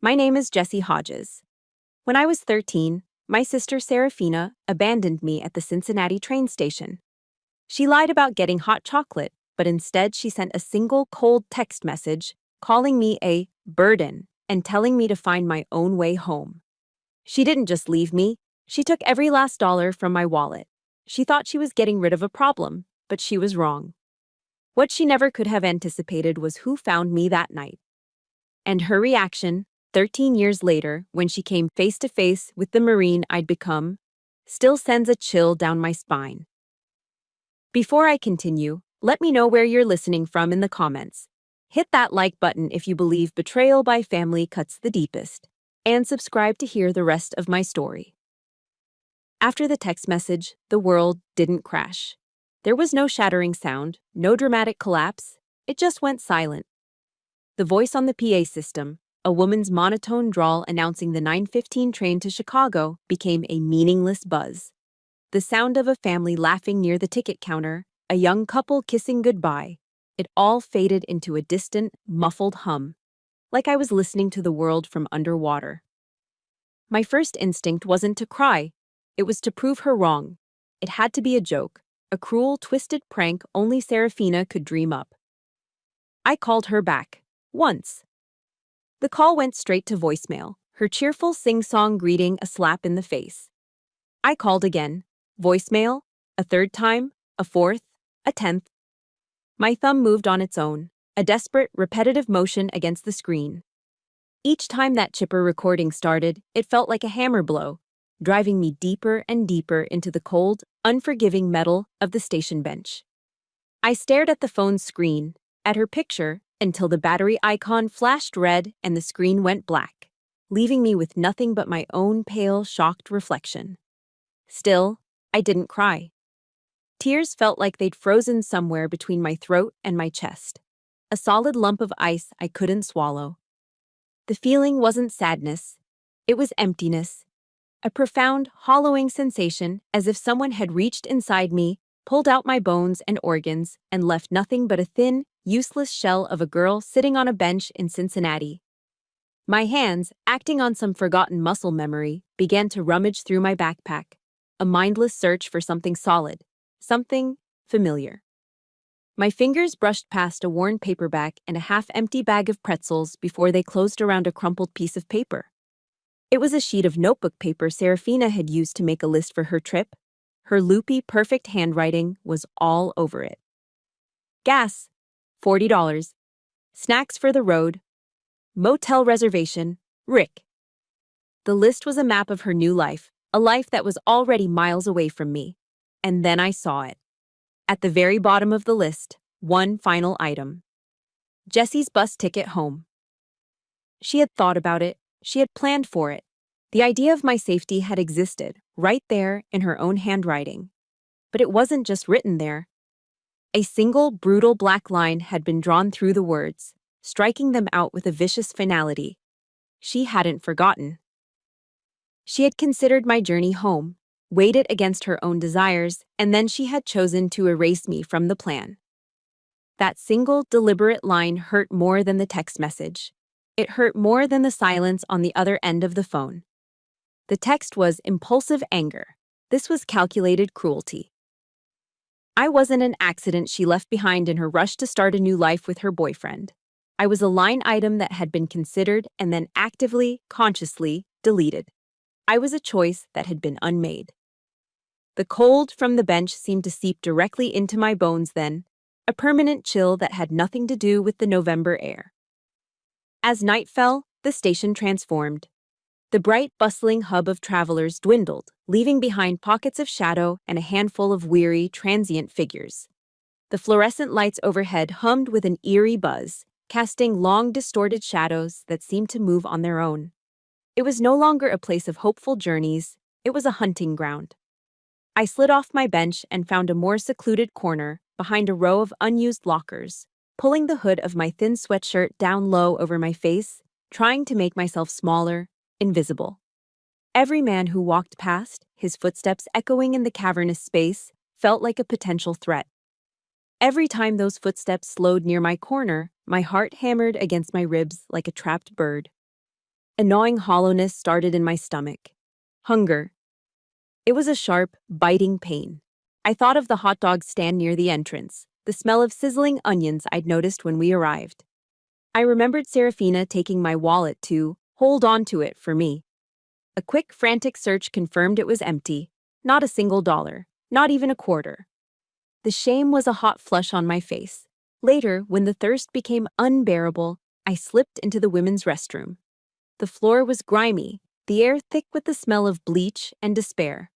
My name is Jessie Hodges. When I was 13, my sister Serafina abandoned me at the Cincinnati train station. She lied about getting hot chocolate, but instead she sent a single cold text message calling me a burden and telling me to find my own way home. She didn't just leave me, she took every last dollar from my wallet. She thought she was getting rid of a problem, but she was wrong. What she never could have anticipated was who found me that night. And her reaction, 13 years later, when she came face to face with the Marine I'd become, still sends a chill down my spine. Before I continue, let me know where you're listening from in the comments. Hit that like button if you believe betrayal by family cuts the deepest, and subscribe to hear the rest of my story. After the text message, the world didn't crash. There was no shattering sound, no dramatic collapse. It just went silent. The voice on the PA system, a woman's monotone drawl announcing the 9:15 train to Chicago, became a meaningless buzz. The sound of a family laughing near the ticket counter, a young couple kissing goodbye, it all faded into a distant, muffled hum, like I was listening to the world from underwater. My first instinct wasn't to cry. It was to prove her wrong. It had to be a joke, a cruel, twisted prank only Serafina could dream up. I called her back. Once. The call went straight to voicemail, her cheerful sing-song greeting a slap in the face. I called again. Voicemail, a third time, a fourth, a 10th. My thumb moved on its own, a desperate, repetitive motion against the screen. Each time that chipper recording started, it felt like a hammer blow, driving me deeper and deeper into the cold, unforgiving metal of the station bench. I stared at the phone's screen, at her picture, until the battery icon flashed red and the screen went black, leaving me with nothing but my own pale, shocked reflection. Still, I didn't cry. Tears felt like they'd frozen somewhere between my throat and my chest, a solid lump of ice I couldn't swallow. The feeling wasn't sadness, it was emptiness, a profound, hollowing sensation as if someone had reached inside me, pulled out my bones and organs, and left nothing but a thin, useless shell of a girl sitting on a bench in Cincinnati. My hands, acting on some forgotten muscle memory, began to rummage through my backpack, a mindless search for something solid, something familiar. My fingers brushed past a worn paperback and a half-empty bag of pretzels before they closed around a crumpled piece of paper. It was a sheet of notebook paper Serafina had used to make a list for her trip. Her loopy, perfect handwriting was all over it. Gas, $40. Snacks for the road. Motel reservation, Rick. The list was a map of her new life, a life that was already miles away from me. And then I saw it. At the very bottom of the list, one final item. Jessie's bus ticket home. She had thought about it. She had planned for it. The idea of my safety had existed, right there in her own handwriting. But it wasn't just written there. A single, brutal black line had been drawn through the words, striking them out with a vicious finality. She hadn't forgotten. She had considered my journey home, weighed it against her own desires, and then she had chosen to erase me from the plan. That single, deliberate line hurt more than the text message. It hurt more than the silence on the other end of the phone. The text was impulsive anger. This was calculated cruelty. I wasn't an accident she left behind in her rush to start a new life with her boyfriend. I was a line item that had been considered and then actively, consciously, deleted. I was a choice that had been unmade. The cold from the bench seemed to seep directly into my bones then, a permanent chill that had nothing to do with the November air. As night fell, the station transformed. The bright, bustling hub of travelers dwindled, leaving behind pockets of shadow and a handful of weary, transient figures. The fluorescent lights overhead hummed with an eerie buzz, casting long, distorted shadows that seemed to move on their own. It was no longer a place of hopeful journeys, it was a hunting ground. I slid off my bench and found a more secluded corner behind a row of unused lockers, pulling the hood of my thin sweatshirt down low over my face, trying to make myself smaller, invisible. Every man who walked past, his footsteps echoing in the cavernous space, felt like a potential threat. Every time those footsteps slowed near my corner, my heart hammered against my ribs like a trapped bird. A gnawing hollowness started in my stomach. Hunger. It was a sharp, biting pain. I thought of the hot dog stand near the entrance, the smell of sizzling onions I'd noticed when we arrived. I remembered Serafina taking my wallet to hold on to it for me. A quick, frantic search confirmed it was empty. Not a single dollar, not even a quarter. The shame was a hot flush on my face. Later, when the thirst became unbearable, I slipped into the women's restroom. The floor was grimy, the air thick with the smell of bleach and despair.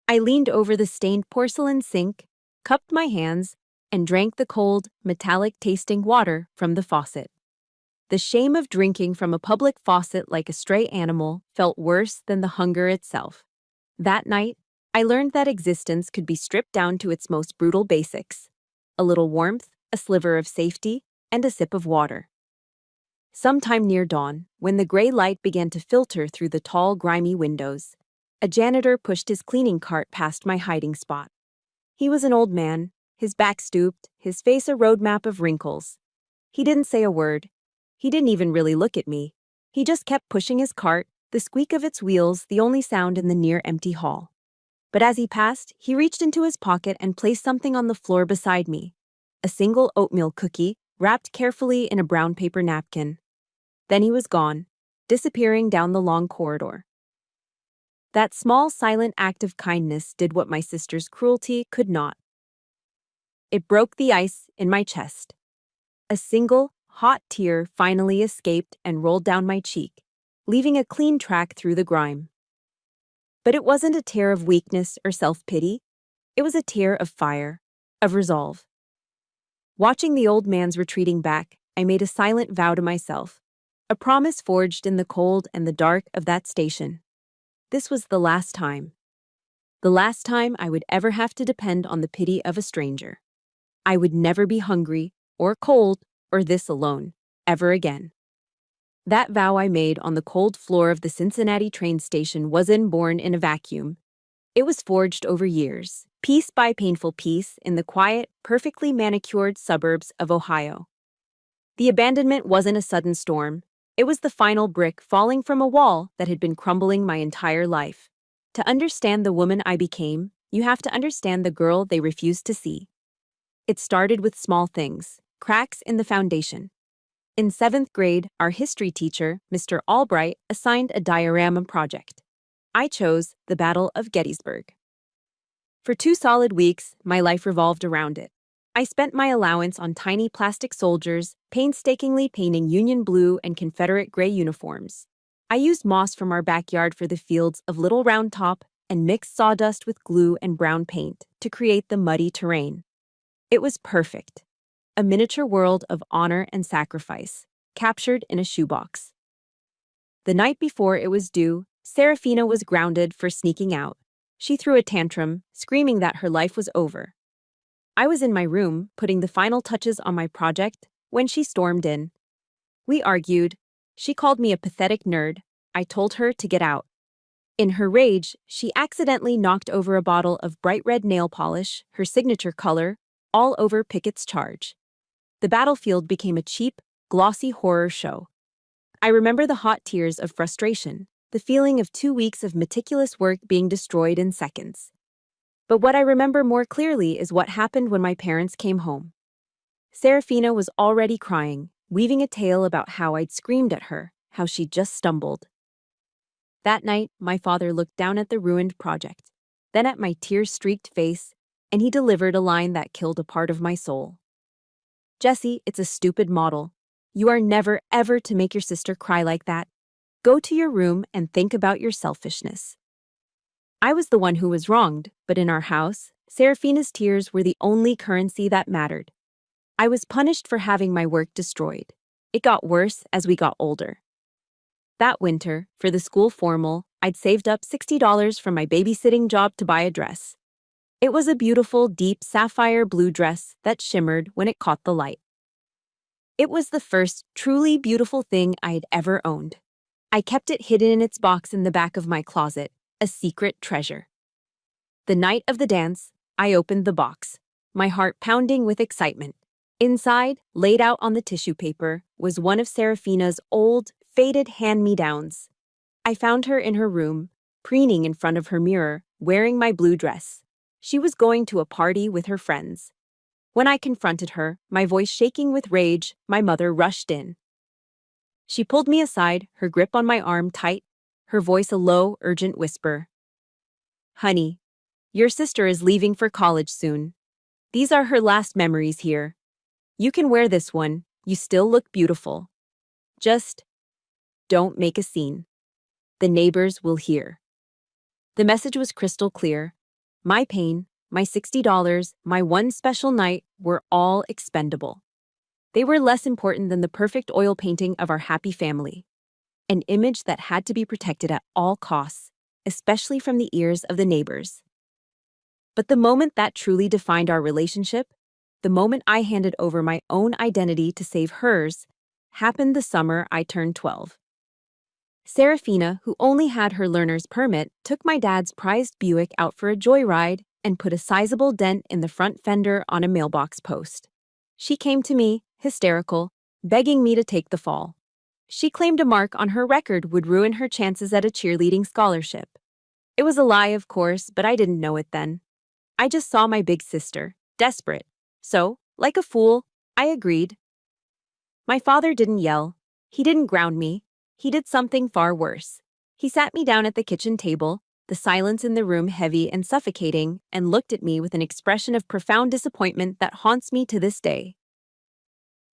I leaned over the stained porcelain sink, cupped my hands, and drank the cold, metallic-tasting water from the faucet. The shame of drinking from a public faucet like a stray animal felt worse than the hunger itself. That night, I learned that existence could be stripped down to its most brutal basics: a little warmth, a sliver of safety, and a sip of water. Sometime near dawn, when the gray light began to filter through the tall, grimy windows, a janitor pushed his cleaning cart past my hiding spot. He was an old man, his back stooped, his face a roadmap of wrinkles. He didn't say a word. He didn't even really look at me. He just kept pushing his cart, the squeak of its wheels the only sound in the near-empty hall. But as he passed, he reached into his pocket and placed something on the floor beside me. A single oatmeal cookie, wrapped carefully in a brown paper napkin. Then he was gone, disappearing down the long corridor. That small, silent act of kindness did what my sister's cruelty could not. It broke the ice in my chest. A single, hot tear finally escaped and rolled down my cheek, leaving a clean track through the grime. But it wasn't a tear of weakness or self-pity. It was a tear of fire, of resolve. Watching the old man's retreating back, I made a silent vow to myself, a promise forged in the cold and the dark of that station. This was the last time. The last time I would ever have to depend on the pity of a stranger. I would never be hungry, or cold, or this alone, ever again. That vow I made on the cold floor of the Cincinnati train station wasn't born in a vacuum. It was forged over years, piece by painful piece, in the quiet, perfectly manicured suburbs of Ohio. The abandonment wasn't a sudden storm. It was the final brick falling from a wall that had been crumbling my entire life. To understand the woman I became, you have to understand the girl they refused to see. It started with small things, cracks in the foundation. In 7th grade, our history teacher, Mr. Albright, assigned a diorama project. I chose the Battle of Gettysburg. For 2 solid weeks, my life revolved around it. I spent my allowance on tiny plastic soldiers, painstakingly painting Union blue and Confederate gray uniforms. I used moss from our backyard for the fields of Little Round Top and mixed sawdust with glue and brown paint to create the muddy terrain. It was perfect. A miniature world of honor and sacrifice, captured in a shoebox. The night before it was due, Serafina was grounded for sneaking out. She threw a tantrum, screaming that her life was over. I was in my room, putting the final touches on my project, when she stormed in. We argued. She called me a pathetic nerd. I told her to get out. In her rage, she accidentally knocked over a bottle of bright red nail polish, her signature color, all over Pickett's charge. The battlefield became a cheap, glossy horror show. I remember the hot tears of frustration, the feeling of 2 weeks of meticulous work being destroyed in seconds. But what I remember more clearly is what happened when my parents came home. Serafina was already crying, weaving a tale about how I'd screamed at her, how she'd just stumbled. That night, my father looked down at the ruined project, then at my tear-streaked face, and he delivered a line that killed a part of my soul. "Jessie, it's a stupid model. You are never, ever to make your sister cry like that. Go to your room and think about your selfishness." I was the one who was wronged, but in our house, Serafina's tears were the only currency that mattered. I was punished for having my work destroyed. It got worse as we got older. That winter, for the school formal, I'd saved up $60 from my babysitting job to buy a dress. It was a beautiful, deep sapphire blue dress that shimmered when it caught the light. It was the first truly beautiful thing I had ever owned. I kept it hidden in its box in the back of my closet, a secret treasure. The night of the dance, I opened the box, my heart pounding with excitement. Inside, laid out on the tissue paper, was one of Serafina's old, faded hand-me-downs. I found her in her room, preening in front of her mirror, wearing my blue dress. She was going to a party with her friends. When I confronted her, my voice shaking with rage, my mother rushed in. She pulled me aside, her grip on my arm tight, her voice a low, urgent whisper. Honey, your sister is leaving for college soon. These are her last memories here. You can wear this one, you still look beautiful. Just don't make a scene. The neighbors will hear. The message was crystal clear. My pain, my $60, my one special night were all expendable. They were less important than the perfect oil painting of our happy family. An image that had to be protected at all costs, especially from the ears of the neighbors. But the moment that truly defined our relationship, the moment I handed over my own identity to save hers, happened the summer I turned 12. Serafina, who only had her learner's permit, took my dad's prized Buick out for a joyride and put a sizable dent in the front fender on a mailbox post. She came to me, hysterical, begging me to take the fall. She claimed a mark on her record would ruin her chances at a cheerleading scholarship. It was a lie, of course, but I didn't know it then. I just saw my big sister, desperate. So, like a fool, I agreed. My father didn't yell. He didn't ground me. He did something far worse. He sat me down at the kitchen table, the silence in the room heavy and suffocating, and looked at me with an expression of profound disappointment that haunts me to this day.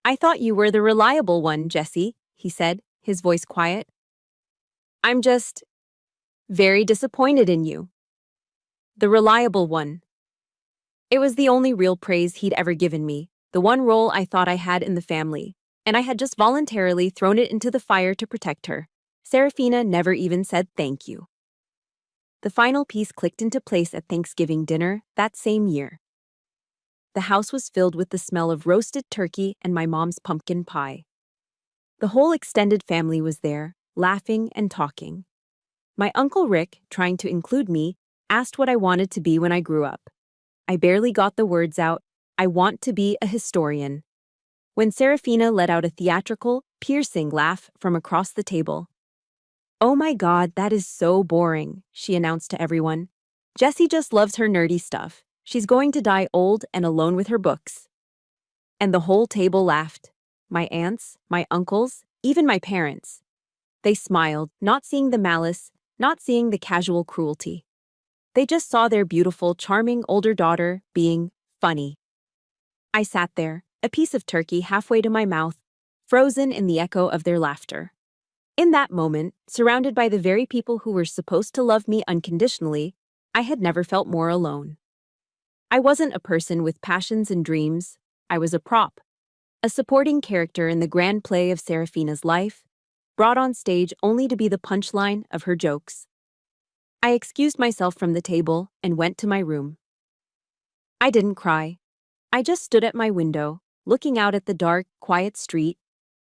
I thought you were the reliable one, Jessie, he said, his voice quiet. I'm just very disappointed in you. The reliable one. It was the only real praise he'd ever given me, the one role I thought I had in the family, and I had just voluntarily thrown it into the fire to protect her. Serafina never even said thank you. The final piece clicked into place at Thanksgiving dinner that same year. The house was filled with the smell of roasted turkey and my mom's pumpkin pie. The whole extended family was there, laughing and talking. My Uncle Rick, trying to include me, asked what I wanted to be when I grew up. I barely got the words out, I want to be a historian. When Serafina let out a theatrical, piercing laugh from across the table. Oh my God, that is so boring, she announced to everyone. Jessie just loves her nerdy stuff. She's going to die old and alone with her books. And the whole table laughed. My aunts, my uncles, even my parents. They smiled, not seeing the malice, not seeing the casual cruelty. They just saw their beautiful, charming older daughter being funny. I sat there, a piece of turkey halfway to my mouth, frozen in the echo of their laughter. In that moment, surrounded by the very people who were supposed to love me unconditionally, I had never felt more alone. I wasn't a person with passions and dreams, I was a prop, a supporting character in the grand play of Serafina's life, brought on stage only to be the punchline of her jokes. I excused myself from the table and went to my room. I didn't cry. I just stood at my window, looking out at the dark, quiet street,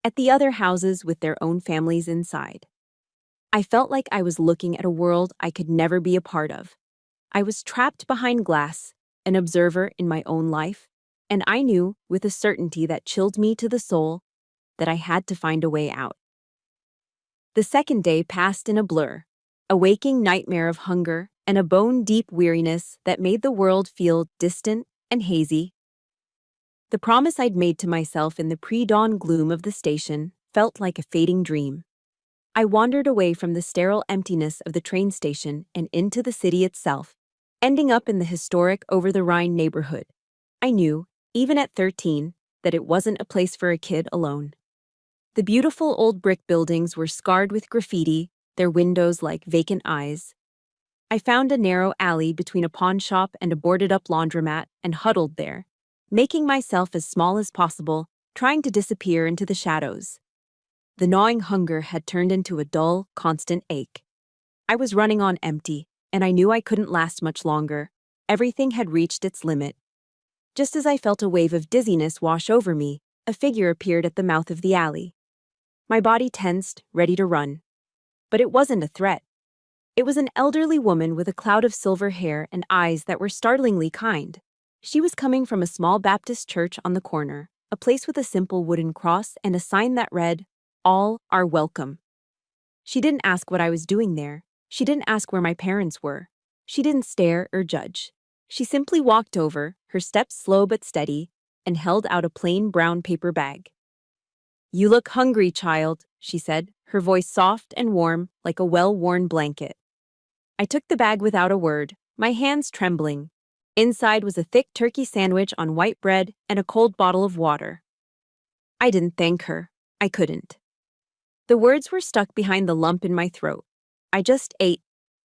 at the other houses with their own families inside. I felt like I was looking at a world I could never be a part of. I was trapped behind glass, an observer in my own life, and I knew, with a certainty that chilled me to the soul, that I had to find a way out. The second day passed in a blur, a waking nightmare of hunger and a bone-deep weariness that made the world feel distant and hazy. The promise I'd made to myself in the pre-dawn gloom of the station felt like a fading dream. I wandered away from the sterile emptiness of the train station and into the city itself, ending up in the historic Over-the-Rhine neighborhood. I knew, even at 13, that it wasn't a place for a kid alone. The beautiful old brick buildings were scarred with graffiti, their windows like vacant eyes. I found a narrow alley between a pawn shop and a boarded-up laundromat and huddled there, making myself as small as possible, trying to disappear into the shadows. The gnawing hunger had turned into a dull, constant ache. I was running on empty, and I knew I couldn't last much longer. Everything had reached its limit. Just as I felt a wave of dizziness wash over me, a figure appeared at the mouth of the alley. My body tensed, ready to run. But it wasn't a threat. It was an elderly woman with a cloud of silver hair and eyes that were startlingly kind. She was coming from a small Baptist church on the corner, a place with a simple wooden cross and a sign that read, all are welcome. She didn't ask what I was doing there. She didn't ask where my parents were. She didn't stare or judge. She simply walked over, her steps slow but steady, and held out a plain brown paper bag. "You look hungry, child," she said, her voice soft and warm like a well-worn blanket. I took the bag without a word, my hands trembling. Inside was a thick turkey sandwich on white bread and a cold bottle of water. I didn't thank her. I couldn't. The words were stuck behind the lump in my throat. I just ate,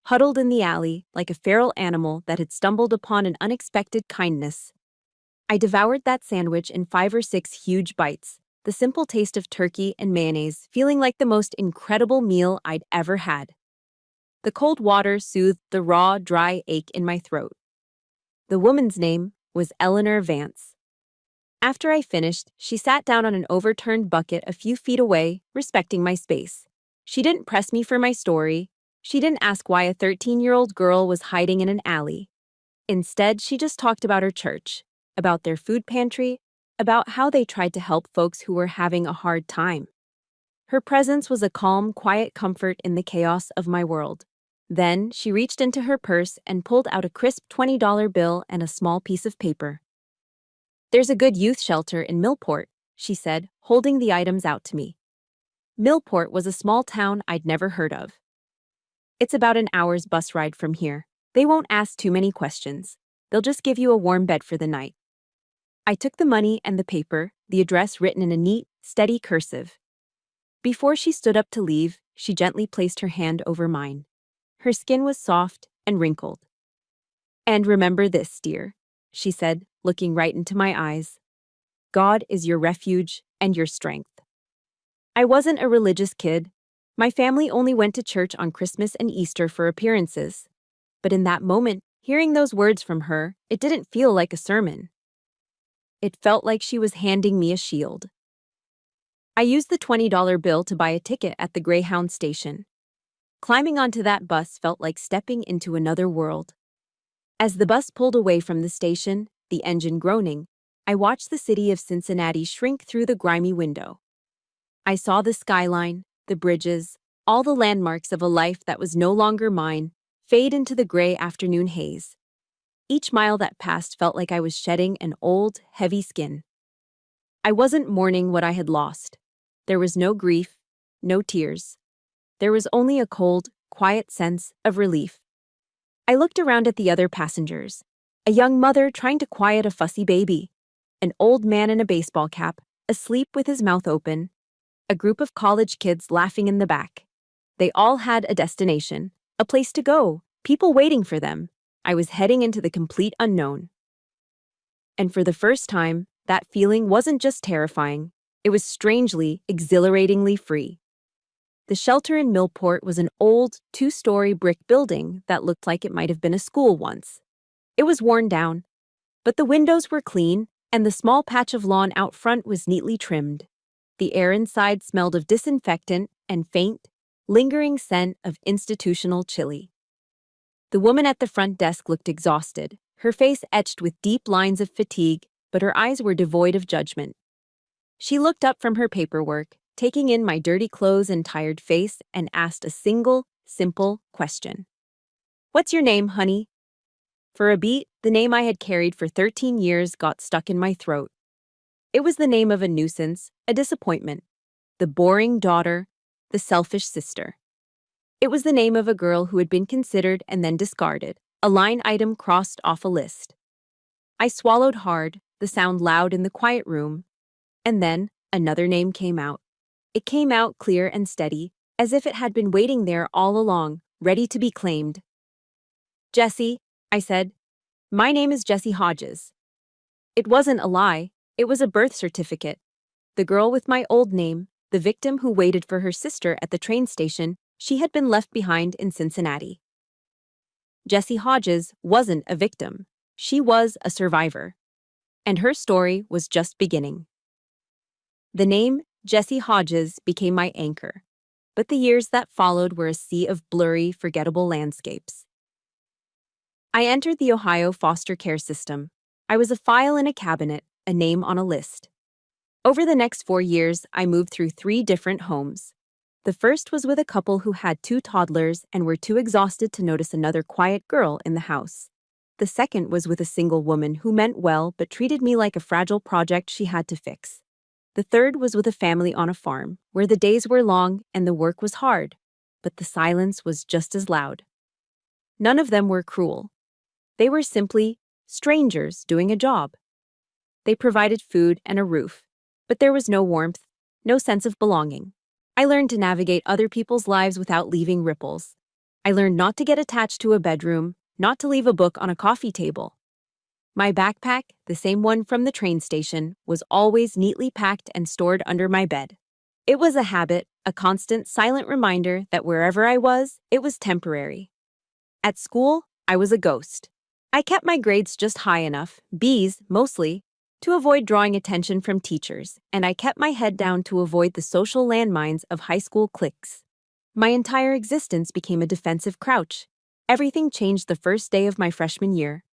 huddled in the alley like a feral animal that had stumbled upon an unexpected kindness. I devoured that sandwich in 5 or 6 huge bites, the simple taste of turkey and mayonnaise feeling like the most incredible meal I'd ever had. The cold water soothed the raw, dry ache in my throat. The woman's name was Eleanor Vance. After I finished, she sat down on an overturned bucket a few feet away, respecting my space. She didn't press me for my story. She didn't ask why a 13-year-old girl was hiding in an alley. Instead, she just talked about her church, about their food pantry, about how they tried to help folks who were having a hard time. Her presence was a calm, quiet comfort in the chaos of my world. Then, she reached into her purse and pulled out a crisp $20 bill and a small piece of paper. "There's a good youth shelter in Millport," she said, holding the items out to me. Millport was a small town I'd never heard of. "It's about an hour's bus ride from here. They won't ask too many questions. They'll just give you a warm bed for the night." I took the money and the paper, the address written in a neat, steady cursive. Before she stood up to leave, she gently placed her hand over mine. Her skin was soft and wrinkled. "And remember this, dear," she said, looking right into my eyes. "God is your refuge and your strength." I wasn't a religious kid. My family only went to church on Christmas and Easter for appearances. But in that moment, hearing those words from her, it didn't feel like a sermon. It felt like she was handing me a shield. I used the $20 bill to buy a ticket at the Greyhound station. Climbing onto that bus felt like stepping into another world. As the bus pulled away from the station, the engine groaning, I watched the city of Cincinnati shrink through the grimy window. I saw the skyline, the bridges, all the landmarks of a life that was no longer mine, fade into the gray afternoon haze. Each mile that passed felt like I was shedding an old, heavy skin. I wasn't mourning what I had lost. There was no grief, no tears. There was only a cold, quiet sense of relief. I looked around at the other passengers. A young mother trying to quiet a fussy baby. An old man in a baseball cap, asleep with his mouth open. A group of college kids laughing in the back. They all had a destination, a place to go, people waiting for them. I was heading into the complete unknown. And for the first time, that feeling wasn't just terrifying. It was strangely, exhilaratingly free. The shelter in Millport was an old, 2-story brick building that looked like it might have been a school once. It was worn down, but the windows were clean, and the small patch of lawn out front was neatly trimmed. The air inside smelled of disinfectant and faint, lingering scent of institutional chili. The woman at the front desk looked exhausted, her face etched with deep lines of fatigue, but her eyes were devoid of judgment. She looked up from her paperwork, taking in my dirty clothes and tired face, and asked a single, simple question. "What's your name, honey?" For a beat, the name I had carried for 13 years got stuck in my throat. It was the name of a nuisance, a disappointment, the boring daughter, the selfish sister. It was the name of a girl who had been considered and then discarded, a line item crossed off a list. I swallowed hard, the sound loud in the quiet room, and then another name came out. It came out clear and steady, as if it had been waiting there all along, ready to be claimed. "Jessie," I said. "My name is Jessie Hodges." It wasn't a lie, it was a birth certificate. The girl with my old name, the victim who waited for her sister at the train station, she had been left behind in Cincinnati. Jessie Hodges wasn't a victim. She was a survivor. And her story was just beginning. The name Jessie Hodges became my anchor, but the years that followed were a sea of blurry, forgettable landscapes. I entered the Ohio foster care system. I was a file in a cabinet, a name on a list. Over the next 4 years, I moved through 3 different homes. The first was with a couple who had 2 toddlers and were too exhausted to notice another quiet girl in the house. The second was with a single woman who meant well but treated me like a fragile project she had to fix. The third was with a family on a farm, where the days were long and the work was hard, but the silence was just as loud. None of them were cruel. They were simply strangers doing a job. They provided food and a roof, but there was no warmth, no sense of belonging. I learned to navigate other people's lives without leaving ripples. I learned not to get attached to a bedroom, not to leave a book on a coffee table. My backpack, the same one from the train station, was always neatly packed and stored under my bed. It was a habit, a constant, silent reminder that wherever I was, it was temporary. At school, I was a ghost. I kept my grades just high enough, B's mostly, to avoid drawing attention from teachers, and I kept my head down to avoid the social landmines of high school cliques. My entire existence became a defensive crouch. Everything changed the first day of my freshman year.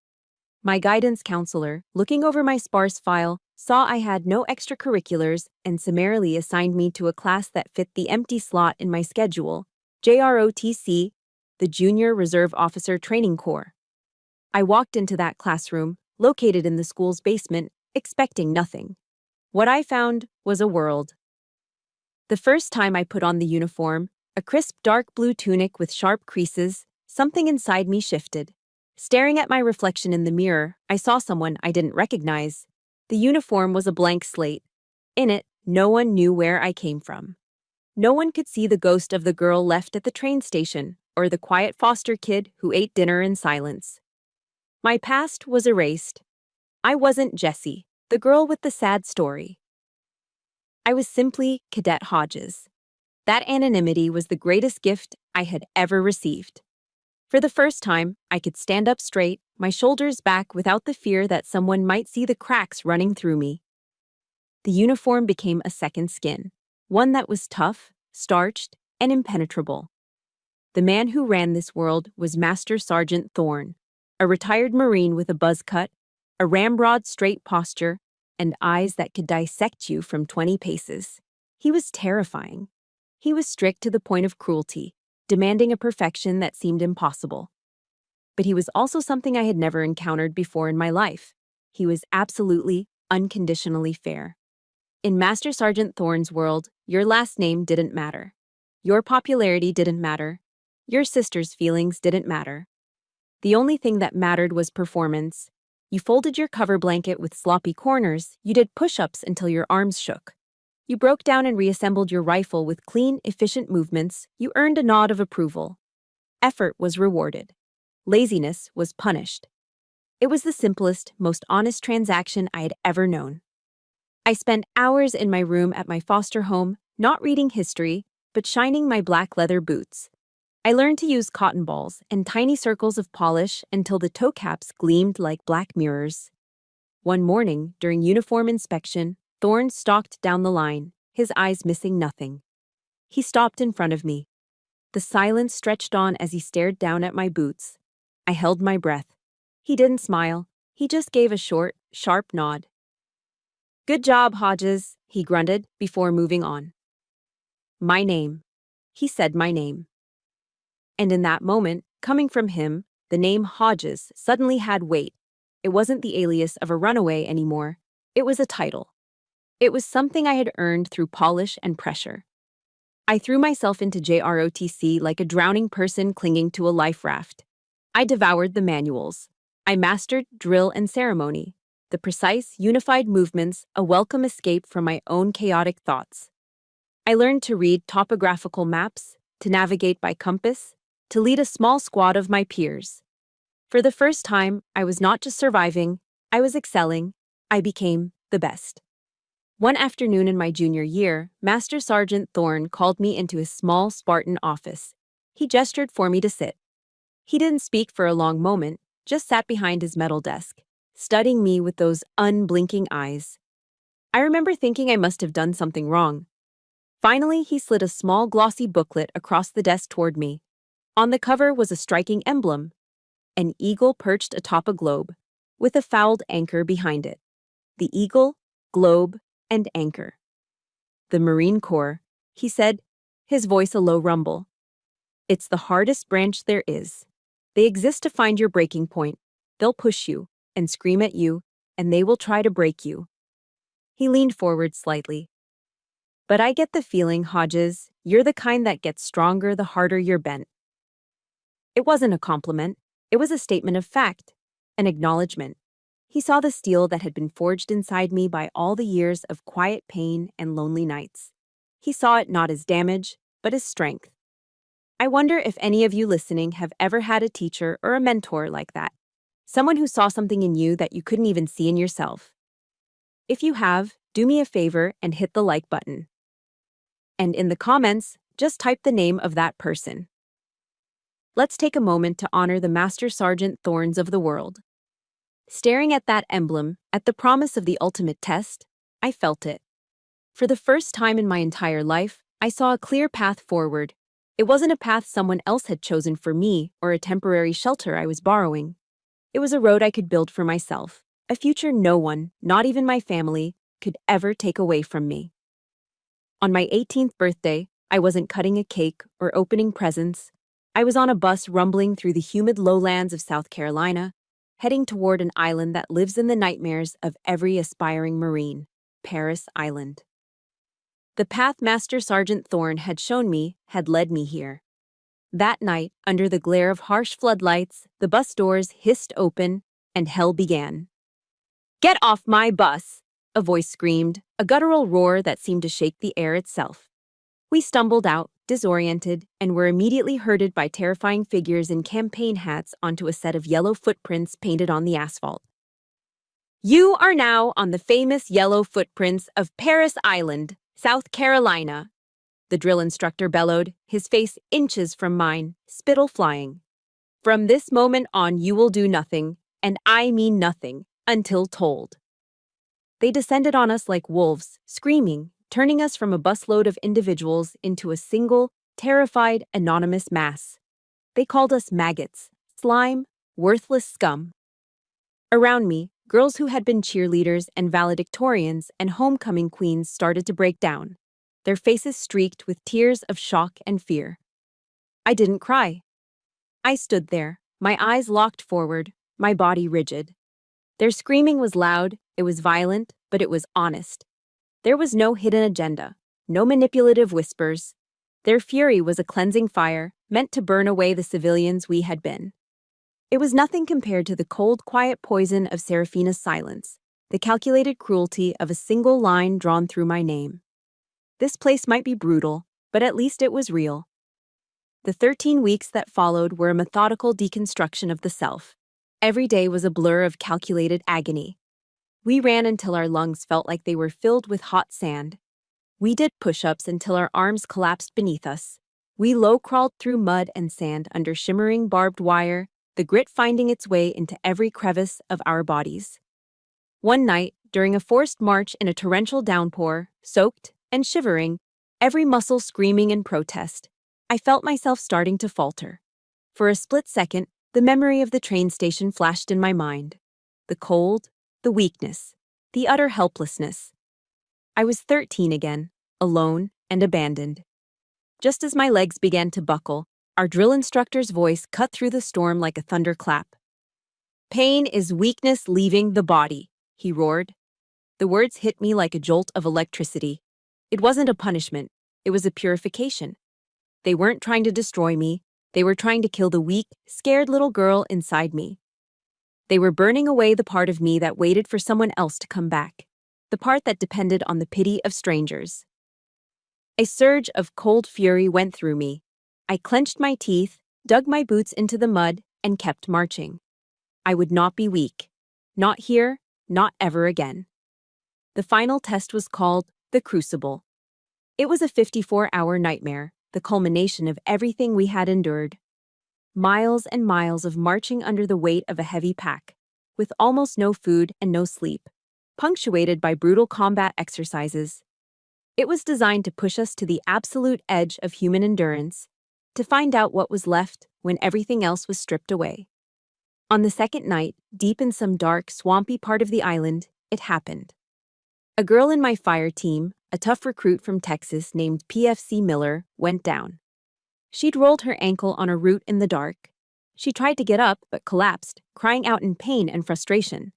My guidance counselor, looking over my sparse file, saw I had no extracurriculars and summarily assigned me to a class that fit the empty slot in my schedule, JROTC, the Junior Reserve Officer Training Corps. I walked into that classroom, located in the school's basement, expecting nothing. What I found was a world. The first time I put on the uniform, a crisp dark blue tunic with sharp creases, something inside me shifted. Staring at my reflection in the mirror, I saw someone I didn't recognize. The uniform was a blank slate. In it, no one knew where I came from. No one could see the ghost of the girl left at the train station or the quiet foster kid who ate dinner in silence. My past was erased. I wasn't Jessie, the girl with the sad story. I was simply Cadet Hodges. That anonymity was the greatest gift I had ever received. For the first time, I could stand up straight, my shoulders back without the fear that someone might see the cracks running through me. The uniform became a second skin, one that was tough, starched, and impenetrable. The man who ran this world was Master Sergeant Thorne, a retired Marine with a buzz cut, a ramrod straight posture, and eyes that could dissect you from 20 paces. He was terrifying. He was strict to the point of cruelty, demanding a perfection that seemed impossible. But he was also something I had never encountered before in my life. He was absolutely, unconditionally fair. In Master Sergeant Thorne's world, your last name didn't matter. Your popularity didn't matter. Your sister's feelings didn't matter. The only thing that mattered was performance. You folded your cover blanket with sloppy corners, you did push-ups until your arms shook. You broke down and reassembled your rifle with clean, efficient movements, you earned a nod of approval. Effort was rewarded. Laziness was punished. It was the simplest, most honest transaction I had ever known. I spent hours in my room at my foster home, not reading history, but shining my black leather boots. I learned to use cotton balls and tiny circles of polish until the toe caps gleamed like black mirrors. One morning, during uniform inspection, Thorne stalked down the line, his eyes missing nothing. He stopped in front of me. The silence stretched on as he stared down at my boots. I held my breath. He didn't smile. He just gave a short, sharp nod. "Good job, Hodges," he grunted before moving on. "My name." He said my name. And in that moment, coming from him, the name Hodges suddenly had weight. It wasn't the alias of a runaway anymore. It was a title. It was something I had earned through polish and pressure. I threw myself into JROTC like a drowning person clinging to a life raft. I devoured the manuals. I mastered drill and ceremony, the precise, unified movements, a welcome escape from my own chaotic thoughts. I learned to read topographical maps, to navigate by compass, to lead a small squad of my peers. For the first time, I was not just surviving, I was excelling. I became the best. One afternoon in my junior year, Master Sergeant Thorne called me into his small Spartan office. He gestured for me to sit. He didn't speak for a long moment, just sat behind his metal desk, studying me with those unblinking eyes. I remember thinking I must have done something wrong. Finally, he slid a small glossy booklet across the desk toward me. On the cover was a striking emblem, an eagle perched atop a globe, with a fouled anchor behind it. The eagle, globe, and anchor. The Marine Corps, he said, his voice a low rumble. It's the hardest branch there is. They exist to find your breaking point. They'll push you and scream at you, and they will try to break you. He leaned forward slightly. But I get the feeling, Hodges, you're the kind that gets stronger the harder you're bent. It wasn't a compliment. It was a statement of fact, an acknowledgement. He saw the steel that had been forged inside me by all the years of quiet pain and lonely nights. He saw it not as damage, but as strength. I wonder if any of you listening have ever had a teacher or a mentor like that. Someone who saw something in you that you couldn't even see in yourself. If you have, do me a favor and hit the like button. And in the comments, just type the name of that person. Let's take a moment to honor the Master Sergeant Thorns of the world. Staring at that emblem, at the promise of the ultimate test, I felt it. For the first time in my entire life, I saw a clear path forward. It wasn't a path someone else had chosen for me or a temporary shelter I was borrowing. It was a road I could build for myself, a future no one, not even my family, could ever take away from me. On my 18th birthday, I wasn't cutting a cake or opening presents. I was on a bus rumbling through the humid lowlands of South Carolina, heading toward an island that lives in the nightmares of every aspiring Marine, Paris Island. The path Master Sergeant Thorn had shown me had led me here. That night, under the glare of harsh floodlights, the bus doors hissed open, and hell began. "Get off my bus!" a voice screamed, a guttural roar that seemed to shake the air itself. We stumbled out, disoriented, and were immediately herded by terrifying figures in campaign hats onto a set of yellow footprints painted on the asphalt. "You are now on the famous yellow footprints of Paris Island, South Carolina," the drill instructor bellowed, his face inches from mine, spittle flying. "From this moment on you will do nothing, and I mean nothing, until told." They descended on us like wolves, screaming, turning us from a busload of individuals into a single, terrified, anonymous mass. They called us maggots, slime, worthless scum. Around me, girls who had been cheerleaders and valedictorians and homecoming queens started to break down, their faces streaked with tears of shock and fear. I didn't cry. I stood there, my eyes locked forward, my body rigid. Their screaming was loud, it was violent, but it was honest. There was no hidden agenda, no manipulative whispers. Their fury was a cleansing fire, meant to burn away the civilians we had been. It was nothing compared to the cold, quiet poison of Serafina's silence, the calculated cruelty of a single line drawn through my name. This place might be brutal, but at least it was real. The 13 weeks that followed were a methodical deconstruction of the self. Every day was a blur of calculated agony. We ran until our lungs felt like they were filled with hot sand. We did push-ups until our arms collapsed beneath us. We low-crawled through mud and sand under shimmering barbed wire, the grit finding its way into every crevice of our bodies. One night, during a forced march in a torrential downpour, soaked and shivering, every muscle screaming in protest, I felt myself starting to falter. For a split second, the memory of the train station flashed in my mind. The cold, the weakness, the utter helplessness. I was 13 again, alone and abandoned. Just as my legs began to buckle, our drill instructor's voice cut through the storm like a thunderclap. "Pain is weakness leaving the body," he roared. The words hit me like a jolt of electricity. It wasn't a punishment, it was a purification. They weren't trying to destroy me, they were trying to kill the weak, scared little girl inside me. They were burning away the part of me that waited for someone else to come back, the part that depended on the pity of strangers. A surge of cold fury went through me. I clenched my teeth, dug my boots into the mud, and kept marching. I would not be weak. Not here, not ever again. The final test was called the Crucible. It was a 54-hour nightmare, the culmination of everything we had endured. Miles and miles of marching under the weight of a heavy pack, with almost no food and no sleep, punctuated by brutal combat exercises. It was designed to push us to the absolute edge of human endurance, to find out what was left when everything else was stripped away. On the second night, deep in some dark, swampy part of the island, it happened. A girl in my fire team, a tough recruit from Texas named PFC Miller, went down. She'd rolled her ankle on a root in the dark. She tried to get up but collapsed, crying out in pain and frustration.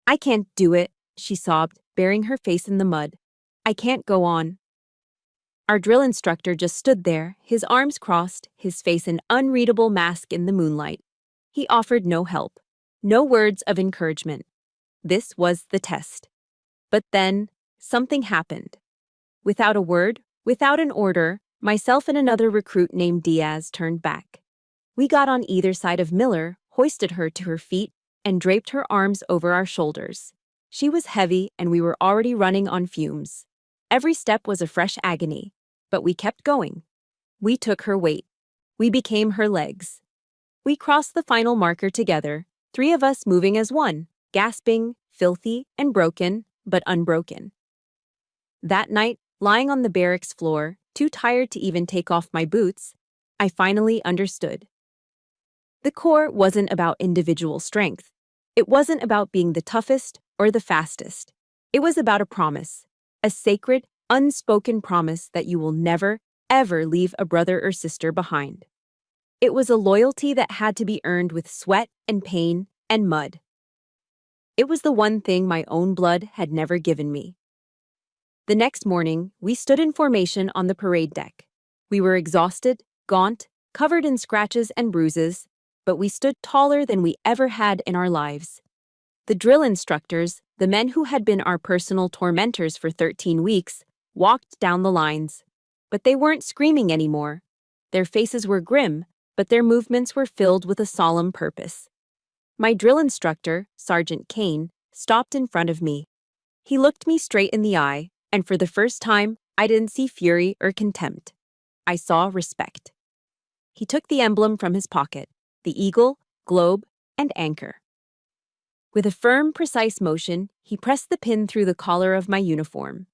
"I can't do it," she sobbed, burying her face in the mud. "I can't go on." Our drill instructor just stood there, his arms crossed, his face an unreadable mask in the moonlight. He offered no help, no words of encouragement. This was the test. But then, something happened. Without a word, without an order, myself and another recruit named Diaz turned back. We got on either side of Miller, hoisted her to her feet, and draped her arms over our shoulders. She was heavy, and we were already running on fumes. Every step was a fresh agony, but we kept going. We took her weight. We became her legs. We crossed the final marker together, 3 of us moving as one, gasping, filthy, and broken, but unbroken. That night, lying on the barracks floor, too tired to even take off my boots, I finally understood. The Corps wasn't about individual strength. It wasn't about being the toughest or the fastest. It was about a promise, a sacred, unspoken promise that you will never, ever leave a brother or sister behind. It was a loyalty that had to be earned with sweat and pain and mud. It was the one thing my own blood had never given me. The next morning, we stood in formation on the parade deck. We were exhausted, gaunt, covered in scratches and bruises, but we stood taller than we ever had in our lives. The drill instructors, the men who had been our personal tormentors for 13 weeks, walked down the lines. But they weren't screaming anymore. Their faces were grim, but their movements were filled with a solemn purpose. My drill instructor, Sergeant Kane, stopped in front of me. He looked me straight in the eye, and for the first time, I didn't see fury or contempt. I saw respect. He took the emblem from his pocket, the eagle, globe, and anchor. With a firm, precise motion, he pressed the pin through the collar of my uniform.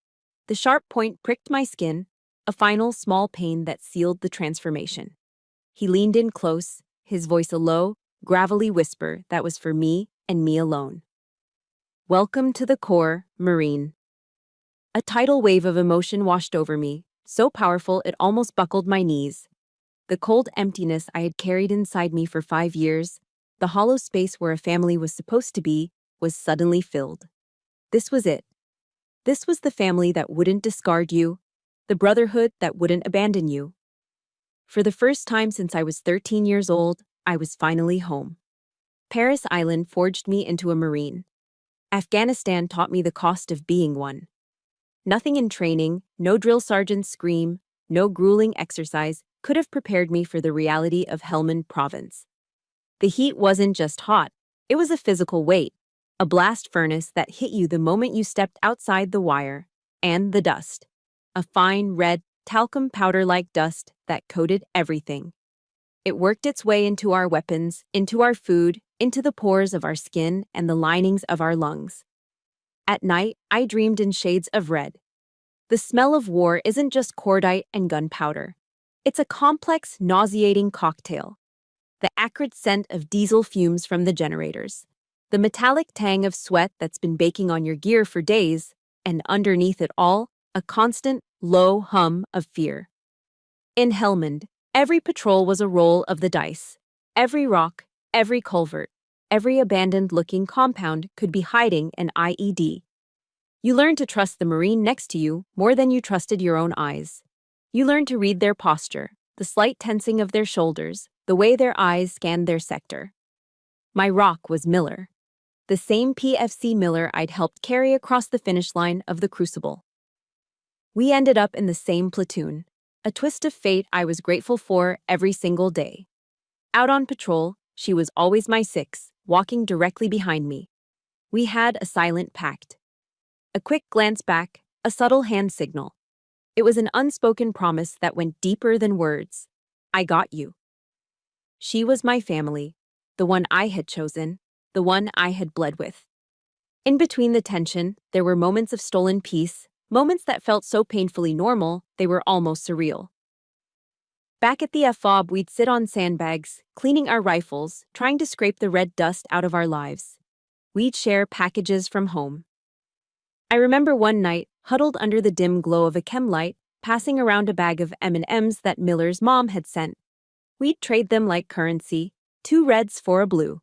The sharp point pricked my skin, a final small pain that sealed the transformation. He leaned in close, his voice a low, gravelly whisper that was for me and me alone. "Welcome to the Corps, Marine." A tidal wave of emotion washed over me, so powerful it almost buckled my knees. The cold emptiness I had carried inside me for 5 years, the hollow space where a family was supposed to be, was suddenly filled. This was it. This was the family that wouldn't discard you, the brotherhood that wouldn't abandon you. For the first time since I was 13 years old, I was finally home. Paris Island forged me into a Marine. Afghanistan taught me the cost of being one. Nothing in training, no drill sergeant's scream, no grueling exercise could have prepared me for the reality of Helmand Province. The heat wasn't just hot, it was a physical weight, a blast furnace that hit you the moment you stepped outside the wire, and the dust. A fine, red, talcum powder-like dust that coated everything. It worked its way into our weapons, into our food, into the pores of our skin and the linings of our lungs. At night, I dreamed in shades of red. The smell of war isn't just cordite and gunpowder. It's a complex, nauseating cocktail. The acrid scent of diesel fumes from the generators. The metallic tang of sweat that's been baking on your gear for days, and underneath it all, a constant, low hum of fear. In Helmand, every patrol was a roll of the dice. Every rock, every culvert, every abandoned-looking compound could be hiding an IED. You learned to trust the Marine next to you more than you trusted your own eyes. You learned to read their posture, the slight tensing of their shoulders, the way their eyes scanned their sector. My rock was Miller, the same PFC Miller I'd helped carry across the finish line of the Crucible. We ended up in the same platoon, a twist of fate I was grateful for every single day. Out on patrol, she was always my 6, walking directly behind me. We had a silent pact. A quick glance back, a subtle hand signal. It was an unspoken promise that went deeper than words. I got you. She was my family, the one I had chosen, the one I had bled with. In between the tension, there were moments of stolen peace, moments that felt so painfully normal, they were almost surreal. Back at the FOB, we'd sit on sandbags, cleaning our rifles, trying to scrape the red dust out of our lives. We'd share packages from home. I remember one night, huddled under the dim glow of a chem light, passing around a bag of M&Ms that Miller's mom had sent. We'd trade them like currency, 2 reds for a blue.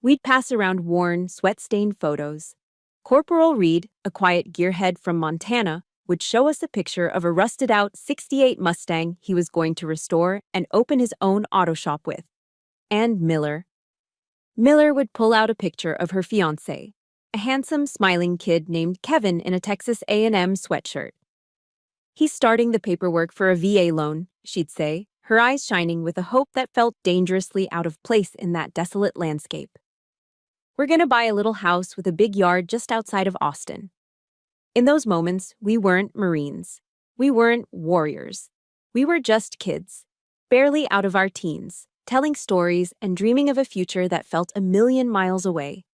We'd pass around worn, sweat-stained photos. Corporal Reed, a quiet gearhead from Montana, would show us a picture of a rusted-out '68 Mustang he was going to restore and open his own auto shop with. And Miller. Miller would pull out a picture of her fiancé, a handsome, smiling kid named Kevin in a Texas A&M sweatshirt. "He's starting the paperwork for a VA loan," she'd say, her eyes shining with a hope that felt dangerously out of place in that desolate landscape. "We're gonna buy a little house with a big yard just outside of Austin." In those moments, we weren't Marines. We weren't warriors. We were just kids, barely out of our teens, telling stories and dreaming of a future that felt a million miles away,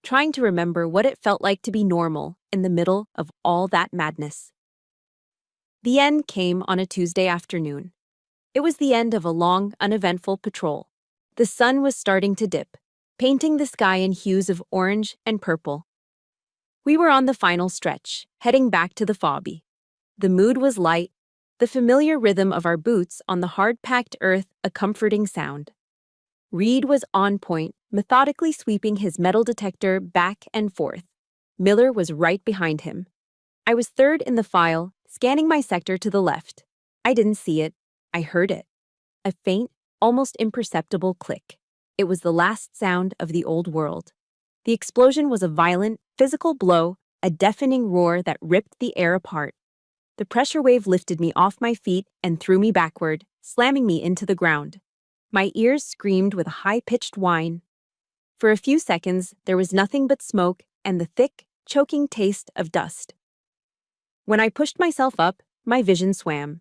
trying to remember what it felt like to be normal in the middle of all that madness. The end came on a Tuesday afternoon. It was the end of a long, uneventful patrol. The sun was starting to dip, painting the sky in hues of orange and purple. We were on the final stretch, heading back to the Fobby. The mood was light, the familiar rhythm of our boots on the hard-packed earth a comforting sound. Reed was on point, methodically sweeping his metal detector back and forth. Miller was right behind him. I was third in the file, scanning my sector to the left. I didn't see it. I heard it. A faint, almost imperceptible click. It was the last sound of the old world. The explosion was a violent, physical blow, a deafening roar that ripped the air apart. The pressure wave lifted me off my feet and threw me backward, slamming me into the ground. My ears screamed with a high-pitched whine. For a few seconds, there was nothing but smoke and the thick, choking taste of dust. When I pushed myself up, my vision swam.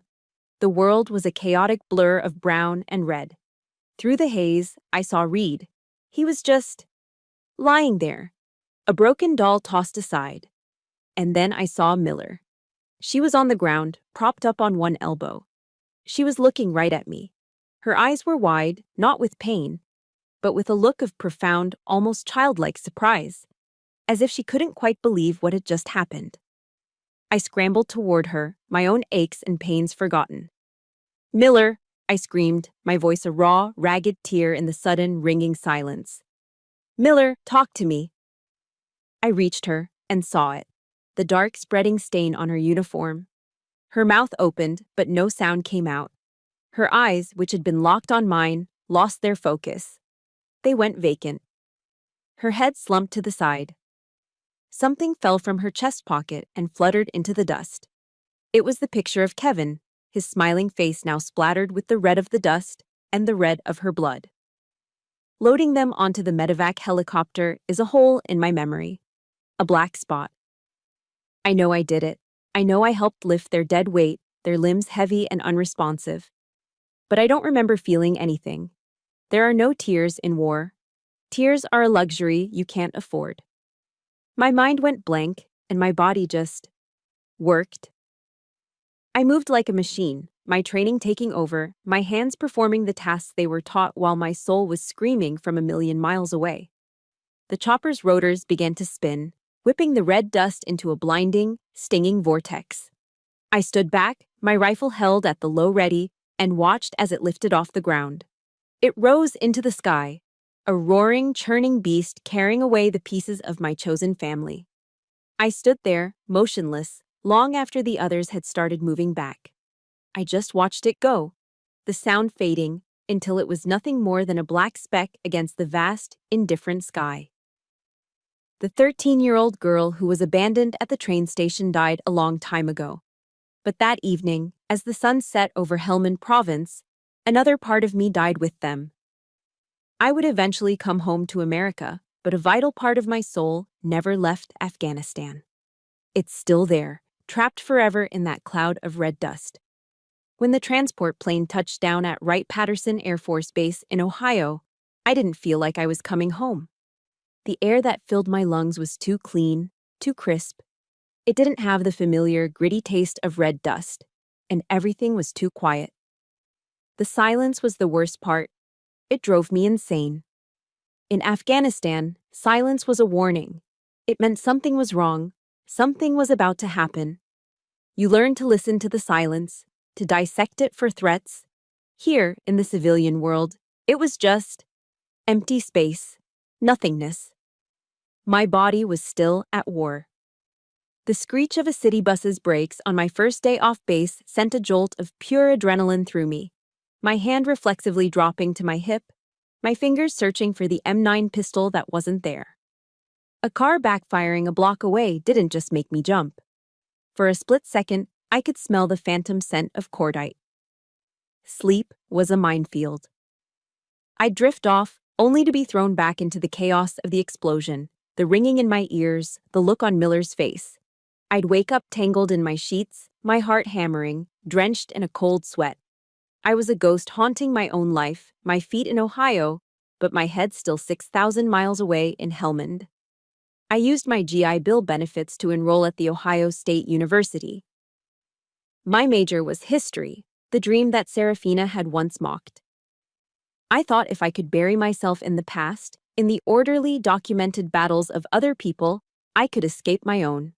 The world was a chaotic blur of brown and red. Through the haze, I saw Reed. He was just lying there, a broken doll tossed aside. And then I saw Miller. She was on the ground, propped up on one elbow. She was looking right at me. Her eyes were wide, not with pain, but with a look of profound, almost childlike surprise, as if she couldn't quite believe what had just happened. I scrambled toward her, my own aches and pains forgotten. "Miller!" I screamed, my voice a raw, ragged tear in the sudden, ringing silence. "Miller, talk to me." I reached her and saw it, the dark, spreading stain on her uniform. Her mouth opened, but no sound came out. Her eyes, which had been locked on mine, lost their focus. They went vacant. Her head slumped to the side. Something fell from her chest pocket and fluttered into the dust. It was the picture of Kevin, his smiling face now splattered with the red of the dust and the red of her blood. Loading them onto the medevac helicopter is a hole in my memory, a black spot. I know I did it. I know I helped lift their dead weight, their limbs heavy and unresponsive. But I don't remember feeling anything. There are no tears in war. Tears are a luxury you can't afford. My mind went blank, and my body just worked. I moved like a machine, my training taking over, my hands performing the tasks they were taught while my soul was screaming from a million miles away. The chopper's rotors began to spin, whipping the red dust into a blinding, stinging vortex. I stood back, my rifle held at the low ready, and watched as it lifted off the ground. It rose into the sky, a roaring, churning beast carrying away the pieces of my chosen family. I stood there, motionless, long after the others had started moving back. I just watched it go, the sound fading, until it was nothing more than a black speck against the vast, indifferent sky. The 13-year-old girl who was abandoned at the train station died a long time ago. But that evening, as the sun set over Helmand Province, another part of me died with them. I would eventually come home to America, but a vital part of my soul never left Afghanistan. It's still there, trapped forever in that cloud of red dust. When the transport plane touched down at Wright-Patterson Air Force Base in Ohio, I didn't feel like I was coming home. The air that filled my lungs was too clean, too crisp. It didn't have the familiar, gritty taste of red dust, and everything was too quiet. The silence was the worst part. It drove me insane. In Afghanistan, silence was a warning. It meant something was wrong, Something was about to happen. You learn to listen to the silence, to dissect it for threats. Here, in the civilian world, it was just empty space, nothingness. My body was still at war. The screech of a city bus's brakes on my first day off base sent a jolt of pure adrenaline through me, my hand reflexively dropping to my hip, my fingers searching for the M9 pistol that wasn't there. A car backfiring a block away didn't just make me jump. For a split second, I could smell the phantom scent of cordite. Sleep was a minefield. I'd drift off, only to be thrown back into the chaos of the explosion, the ringing in my ears, the look on Miller's face. I'd wake up tangled in my sheets, my heart hammering, drenched in a cold sweat. I was a ghost haunting my own life, my feet in Ohio, but my head still 6,000 miles away in Helmand. I used my GI Bill benefits to enroll at the Ohio State University. My major was history, the dream that Serafina had once mocked. I thought if I could bury myself in the past, in the orderly, documented battles of other people, I could escape my own.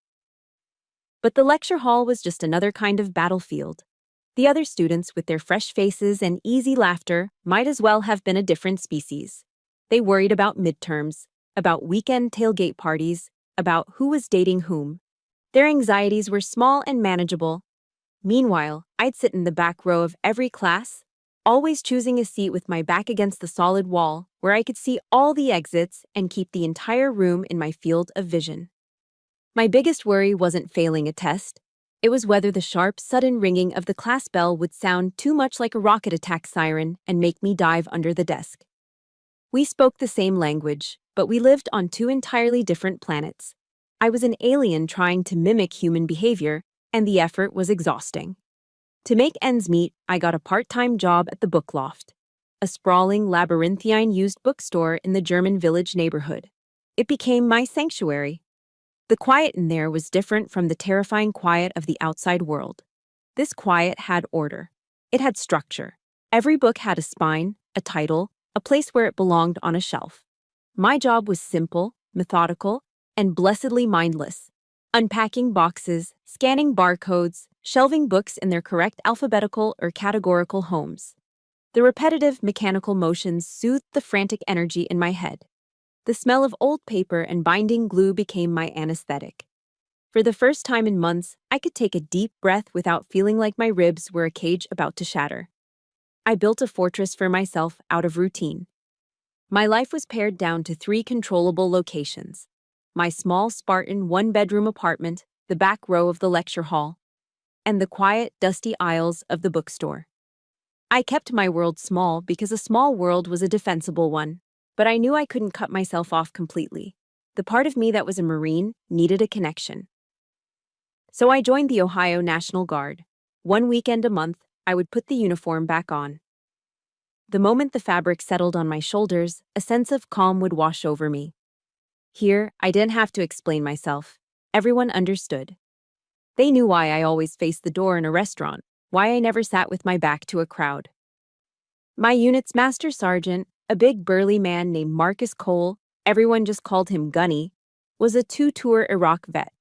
But the lecture hall was just another kind of battlefield. The other students, with their fresh faces and easy laughter, might as well have been a different species. They worried about midterms, about weekend tailgate parties, about who was dating whom. Their anxieties were small and manageable. Meanwhile, I'd sit in the back row of every class, always choosing a seat with my back against the solid wall, where I could see all the exits and keep the entire room in my field of vision. My biggest worry wasn't failing a test. It was whether the sharp, sudden ringing of the class bell would sound too much like a rocket attack siren and make me dive under the desk. We spoke the same language, but we lived on two entirely different planets. I was an alien trying to mimic human behavior, and the effort was exhausting. To make ends meet, I got a part-time job at the Book Loft, a sprawling, labyrinthine-used bookstore in the German village neighborhood. It became my sanctuary. The quiet in there was different from the terrifying quiet of the outside world. This quiet had order. It had structure. Every book had a spine, a title, a place where it belonged on a shelf. My job was simple, methodical, and blessedly mindless. Unpacking boxes, scanning barcodes, shelving books in their correct alphabetical or categorical homes. The repetitive mechanical motions soothed the frantic energy in my head. The smell of old paper and binding glue became my anesthetic. For the first time in months, I could take a deep breath without feeling like my ribs were a cage about to shatter. I built a fortress for myself out of routine. My life was pared down to 3 controllable locations: my small Spartan one-bedroom apartment, the back row of the lecture hall, and the quiet, dusty aisles of the bookstore. I kept my world small because a small world was a defensible one, but I knew I couldn't cut myself off completely. The part of me that was a Marine needed a connection. So I joined the Ohio National Guard. One weekend a month, I would put the uniform back on. The moment the fabric settled on my shoulders, a sense of calm would wash over me. Here, I didn't have to explain myself. Everyone understood. They knew why I always faced the door in a restaurant, why I never sat with my back to a crowd. My unit's master sergeant, a big burly man named Marcus Cole, everyone just called him Gunny, was a 2-tour Iraq vet.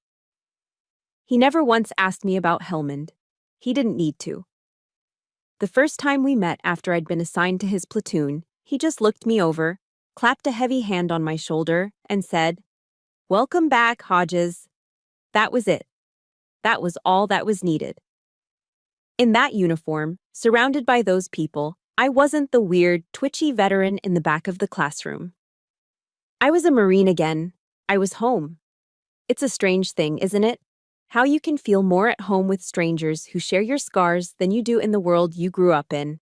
He never once asked me about Helmand. He didn't need to. The first time we met after I'd been assigned to his platoon, he just looked me over, clapped a heavy hand on my shoulder, and said, "Welcome back, Hodges." That was it. That was all that was needed. In that uniform, surrounded by those people, I wasn't the weird, twitchy veteran in the back of the classroom. I was a Marine again. I was home. It's a strange thing, isn't it? How you can feel more at home with strangers who share your scars than you do in the world you grew up in.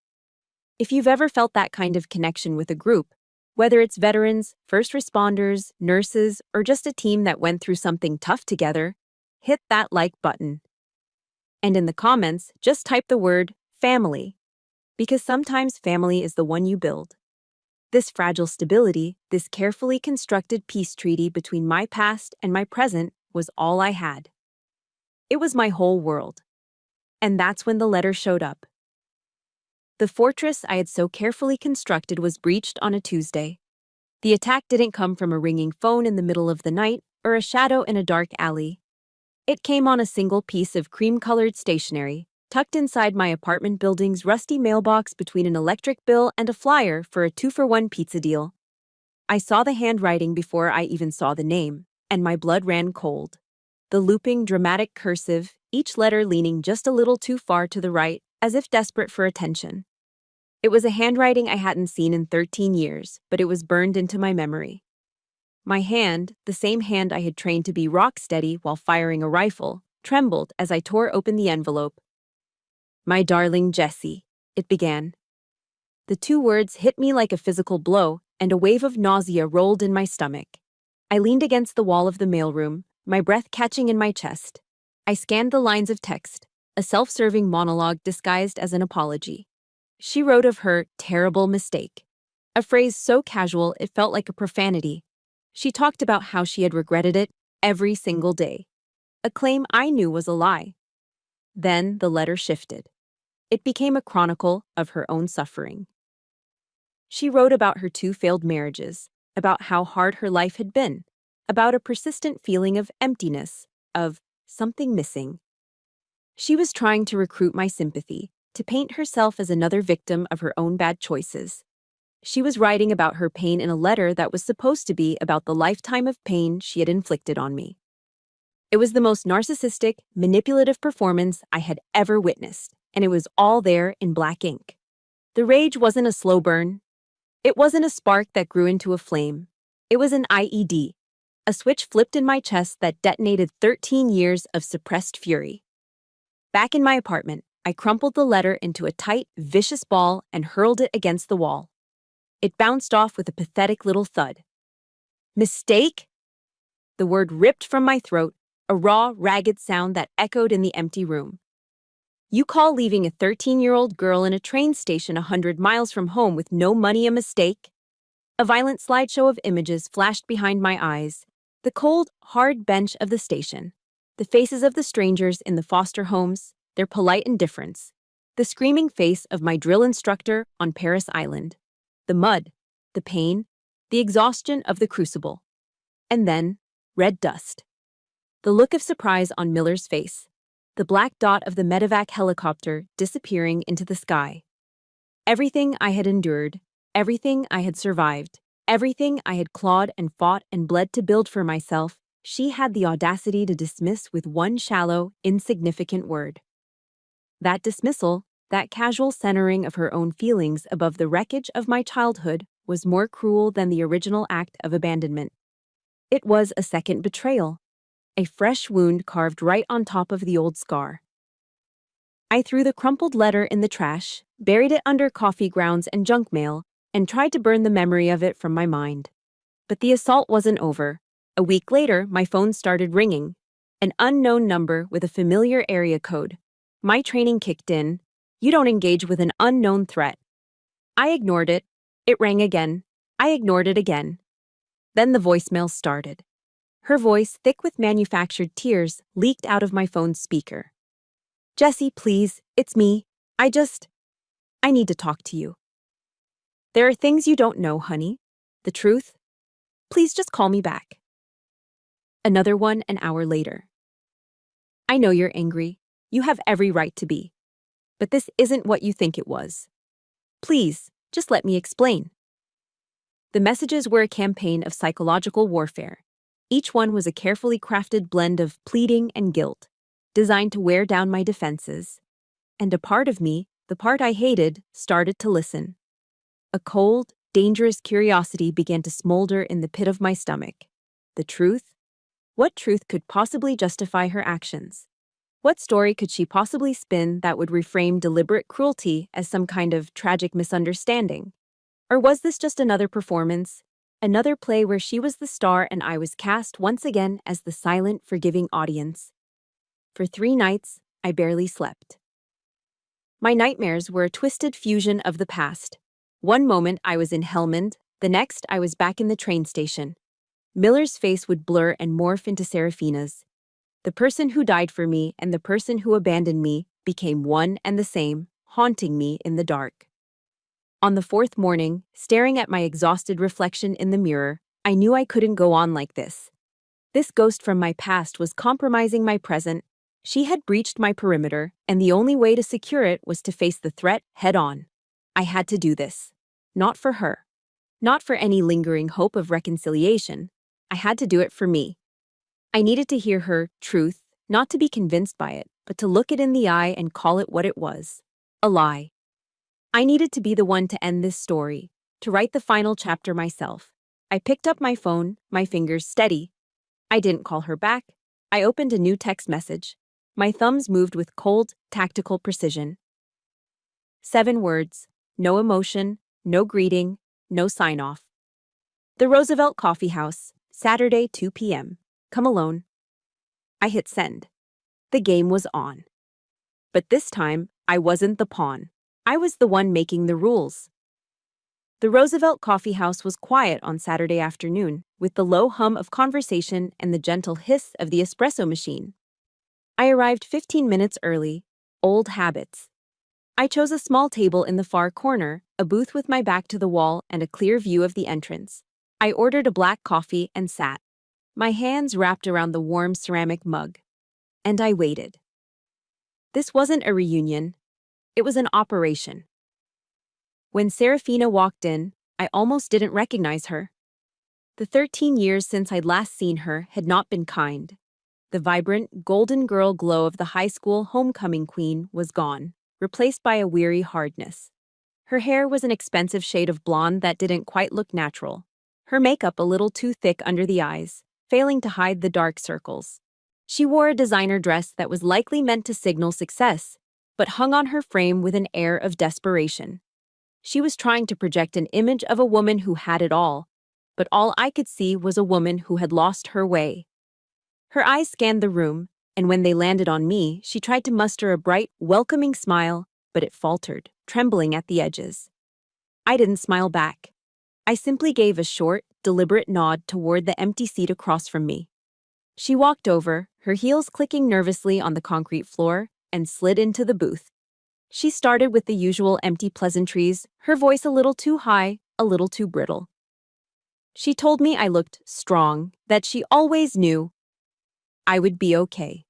If you've ever felt that kind of connection with a group, whether it's veterans, first responders, nurses, or just a team that went through something tough together, hit that like button. And in the comments, just type the word family, because sometimes family is the one you build. This fragile stability, this carefully constructed peace treaty between my past and my present was all I had. It was my whole world. And that's when the letter showed up. The fortress I had so carefully constructed was breached on a Tuesday. The attack didn't come from a ringing phone in the middle of the night or a shadow in a dark alley. It came on a single piece of cream-colored stationery, tucked inside my apartment building's rusty mailbox between an electric bill and a flyer for a 2-for-1 pizza deal. I saw the handwriting before I even saw the name, and my blood ran cold. The looping, dramatic cursive, each letter leaning just a little too far to the right, as if desperate for attention. It was a handwriting I hadn't seen in 13 years, but it was burned into my memory. My hand, the same hand I had trained to be rock steady while firing a rifle, trembled as I tore open the envelope. "My darling Jessie," it began. The 2 words hit me like a physical blow, and a wave of nausea rolled in my stomach. I leaned against the wall of the mailroom, my breath catching in my chest. I scanned the lines of text, a self-serving monologue disguised as an apology. She wrote of her terrible mistake, a phrase so casual it felt like a profanity. She talked about how she had regretted it every single day, a claim I knew was a lie. Then the letter shifted. It became a chronicle of her own suffering. She wrote about her 2 failed marriages, about how hard her life had been, about a persistent feeling of emptiness, of something missing. She was trying to recruit my sympathy, to paint herself as another victim of her own bad choices. She was writing about her pain in a letter that was supposed to be about the lifetime of pain she had inflicted on me. It was the most narcissistic, manipulative performance I had ever witnessed, and it was all there in black ink. The rage wasn't a slow burn. It wasn't a spark that grew into a flame. It was an IED, a switch flipped in my chest that detonated 13 years of suppressed fury. Back in my apartment, I crumpled the letter into a tight, vicious ball and hurled it against the wall. It bounced off with a pathetic little thud. Mistake? The word ripped from my throat, a raw, ragged sound that echoed in the empty room. You call leaving a 13-year-old girl in a train station 100 miles from home with no money a mistake? A violent slideshow of images flashed behind my eyes. The cold, hard bench of the station. The faces of the strangers in the foster homes, their polite indifference. The screaming face of my drill instructor on Paris Island. The mud, the pain, the exhaustion of the crucible. And then, red dust. The look of surprise on Miller's face. The black dot of the medevac helicopter disappearing into the sky. Everything I had endured, everything I had survived, everything I had clawed and fought and bled to build for myself, she had the audacity to dismiss with one shallow, insignificant word. That dismissal, that casual centering of her own feelings above the wreckage of my childhood, was more cruel than the original act of abandonment. It was a second betrayal. A fresh wound carved right on top of the old scar. I threw the crumpled letter in the trash, buried it under coffee grounds and junk mail, and tried to burn the memory of it from my mind. But the assault wasn't over. A week later, my phone started ringing. An unknown number with a familiar area code. My training kicked in. You don't engage with an unknown threat. I ignored it. It rang again. I ignored it again. Then the voicemail started. Her voice, thick with manufactured tears, leaked out of my phone's speaker. "Jessie, please, it's me. I need to talk to you. There are things you don't know, honey. The truth. Please just call me back." Another one an hour later. "I know you're angry. You have every right to be. But this isn't what you think it was. Please, just let me explain." The messages were a campaign of psychological warfare. Each one was a carefully crafted blend of pleading and guilt, designed to wear down my defenses. And a part of me, the part I hated, started to listen. A cold, dangerous curiosity began to smolder in the pit of my stomach. The truth? What truth could possibly justify her actions? What story could she possibly spin that would reframe deliberate cruelty as some kind of tragic misunderstanding? Or was this just another performance? Another play where she was the star and I was cast once again as the silent, forgiving audience. For 3 nights, I barely slept. My nightmares were a twisted fusion of the past. One moment I was in Helmand, the next I was back in the train station. Miller's face would blur and morph into Serafina's. The person who died for me and the person who abandoned me became one and the same, haunting me in the dark. On the 4th morning, staring at my exhausted reflection in the mirror, I knew I couldn't go on like this. This ghost from my past was compromising my present. She had breached my perimeter, and the only way to secure it was to face the threat head on. I had to do this. Not for her. Not for any lingering hope of reconciliation. I had to do it for me. I needed to hear her truth, not to be convinced by it, but to look it in the eye and call it what it was. A lie. I needed to be the one to end this story, to write the final chapter myself. I picked up my phone, my fingers steady. I didn't call her back. I opened a new text message. My thumbs moved with cold, tactical precision. 7 words. No emotion, no greeting, no sign-off. The Roosevelt Coffee House, Saturday, 2 p.m. Come alone. I hit send. The game was on. But this time, I wasn't the pawn. I was the one making the rules. The Roosevelt Coffee House was quiet on Saturday afternoon, with the low hum of conversation and the gentle hiss of the espresso machine. I arrived 15 minutes early. Old habits. I chose a small table in the far corner, a booth with my back to the wall and a clear view of the entrance. I ordered a black coffee and sat, my hands wrapped around the warm ceramic mug. And I waited. This wasn't a reunion. It was an operation. When Serafina walked in, I almost didn't recognize her. The 13 years since I'd last seen her had not been kind. The vibrant, golden girl glow of the high school homecoming queen was gone, replaced by a weary hardness. Her hair was an expensive shade of blonde that didn't quite look natural. Her makeup a little too thick under the eyes, failing to hide the dark circles. She wore a designer dress that was likely meant to signal success, but hung on her frame with an air of desperation. She was trying to project an image of a woman who had it all, but all I could see was a woman who had lost her way. Her eyes scanned the room, and when they landed on me, she tried to muster a bright, welcoming smile, but it faltered, trembling at the edges. I didn't smile back. I simply gave a short, deliberate nod toward the empty seat across from me. She walked over, her heels clicking nervously on the concrete floor, and slid into the booth. She started with the usual empty pleasantries, her voice a little too high, a little too brittle. She told me I looked strong, that she always knew I would be okay.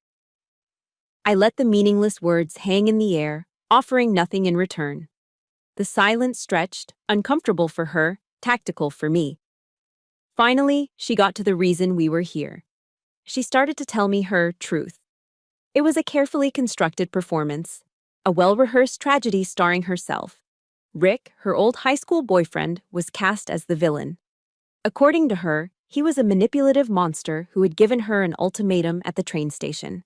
I let the meaningless words hang in the air, offering nothing in return. The silence stretched, uncomfortable for her, tactical for me. Finally, she got to the reason we were here. She started to tell me her truth. It was a carefully constructed performance, a well-rehearsed tragedy starring herself. Rick, her old high school boyfriend, was cast as the villain. According to her, he was a manipulative monster who had given her an ultimatum at the train station.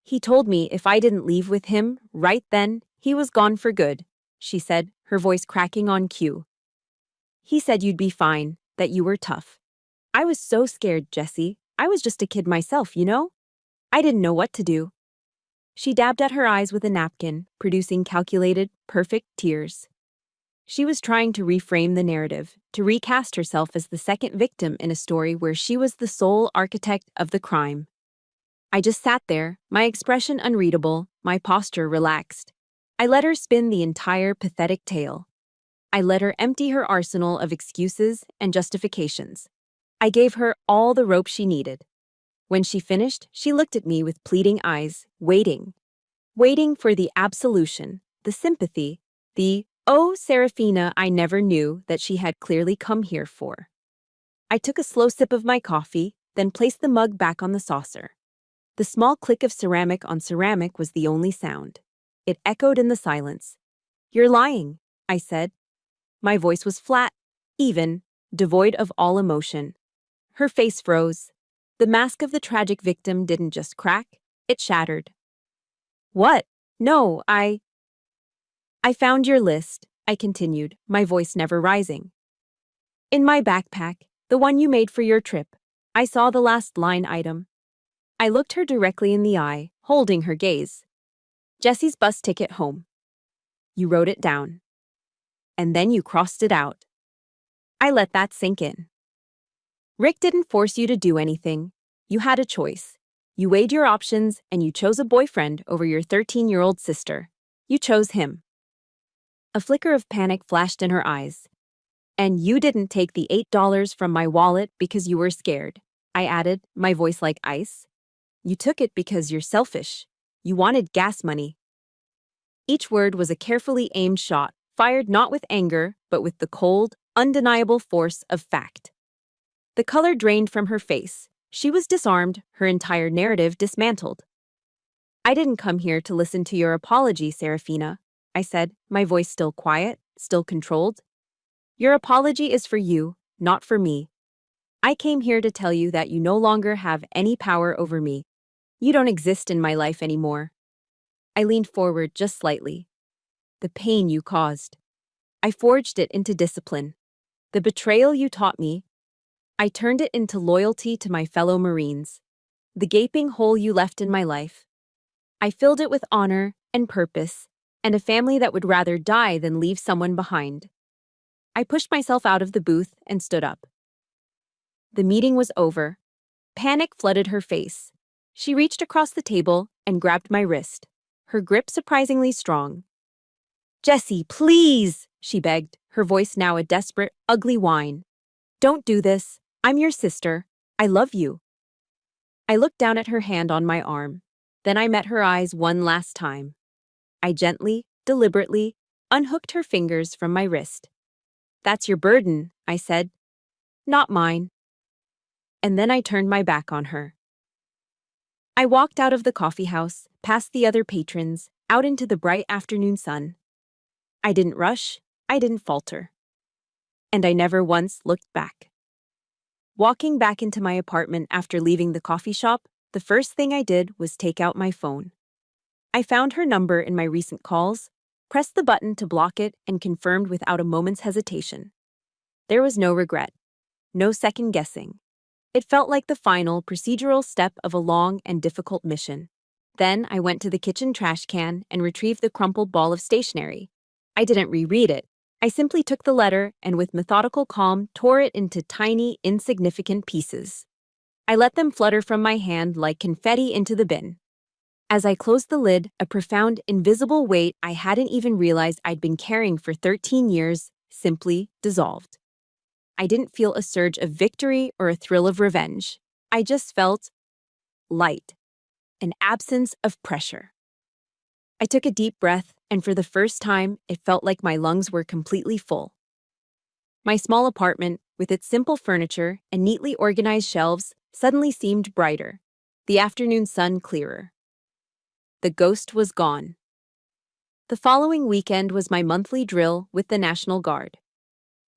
He told me if I didn't leave with him, right then, he was gone for good, she said, her voice cracking on cue. He said you'd be fine, that you were tough. I was so scared, Jessie. I was just a kid myself, you know? I didn't know what to do. She dabbed at her eyes with a napkin, producing calculated, perfect tears. She was trying to reframe the narrative, to recast herself as the second victim in a story where she was the sole architect of the crime. I just sat there, my expression unreadable, my posture relaxed. I let her spin the entire pathetic tale. I let her empty her arsenal of excuses and justifications. I gave her all the rope she needed. When she finished, she looked at me with pleading eyes, waiting for the absolution, the sympathy, the, "Oh, Serafina, I never knew," that she had clearly come here for. I took a slow sip of my coffee, then placed the mug back on the saucer. The small click of ceramic on ceramic was the only sound. It echoed in the silence. "You're lying," I said. My voice was flat, even, devoid of all emotion. Her face froze. The mask of the tragic victim didn't just crack, it shattered. "What? No, I found your list," I continued, my voice never rising. "In my backpack, the one you made for your trip. I saw the last line item." I looked her directly in the eye, holding her gaze. "Jessie's bus ticket home." You wrote it down. And then you crossed it out. I let that sink in. Rick didn't force you to do anything. You had a choice. You weighed your options and you chose a boyfriend over your 13-year-old sister. You chose him. A flicker of panic flashed in her eyes. And you didn't take the $8 from my wallet because you were scared. I added, my voice like ice. You took it because you're selfish. You wanted gas money. Each word was a carefully aimed shot, fired not with anger, but with the cold, undeniable force of fact. The color drained from her face. She was disarmed, her entire narrative dismantled. I didn't come here to listen to your apology, Serafina, I said, my voice still quiet, still controlled. Your apology is for you, not for me. I came here to tell you that you no longer have any power over me. You don't exist in my life anymore. I leaned forward just slightly. The pain you caused. I forged it into discipline. The betrayal you taught me. I turned it into loyalty to my fellow Marines. The gaping hole you left in my life. I filled it with honor and purpose, and a family that would rather die than leave someone behind. I pushed myself out of the booth and stood up. The meeting was over. Panic flooded her face. She reached across the table and grabbed my wrist, her grip surprisingly strong. Jessie, please, she begged, her voice now a desperate, ugly whine. Don't do this. I'm your sister. I love you. I looked down at her hand on my arm. Then I met her eyes one last time. I gently, deliberately, unhooked her fingers from my wrist. That's your burden, I said. Not mine. And then I turned my back on her. I walked out of the coffee house, past the other patrons, out into the bright afternoon sun. I didn't rush, I didn't falter. And I never once looked back. Walking back into my apartment after leaving the coffee shop, the first thing I did was take out my phone. I found her number in my recent calls, pressed the button to block it, and confirmed without a moment's hesitation. There was no regret, no second guessing. It felt like the final, procedural step of a long and difficult mission. Then I went to the kitchen trash can and retrieved the crumpled ball of stationery. I didn't reread it. I simply took the letter and with methodical calm tore it into tiny, insignificant pieces. I let them flutter from my hand like confetti into the bin. As I closed the lid, a profound, invisible weight I hadn't even realized I'd been carrying for 13 years simply dissolved. I didn't feel a surge of victory or a thrill of revenge. I just felt light, an absence of pressure. I took a deep breath, and for the first time, it felt like my lungs were completely full. My small apartment, with its simple furniture and neatly organized shelves, suddenly seemed brighter, the afternoon sun clearer. The ghost was gone. The following weekend was my monthly drill with the National Guard.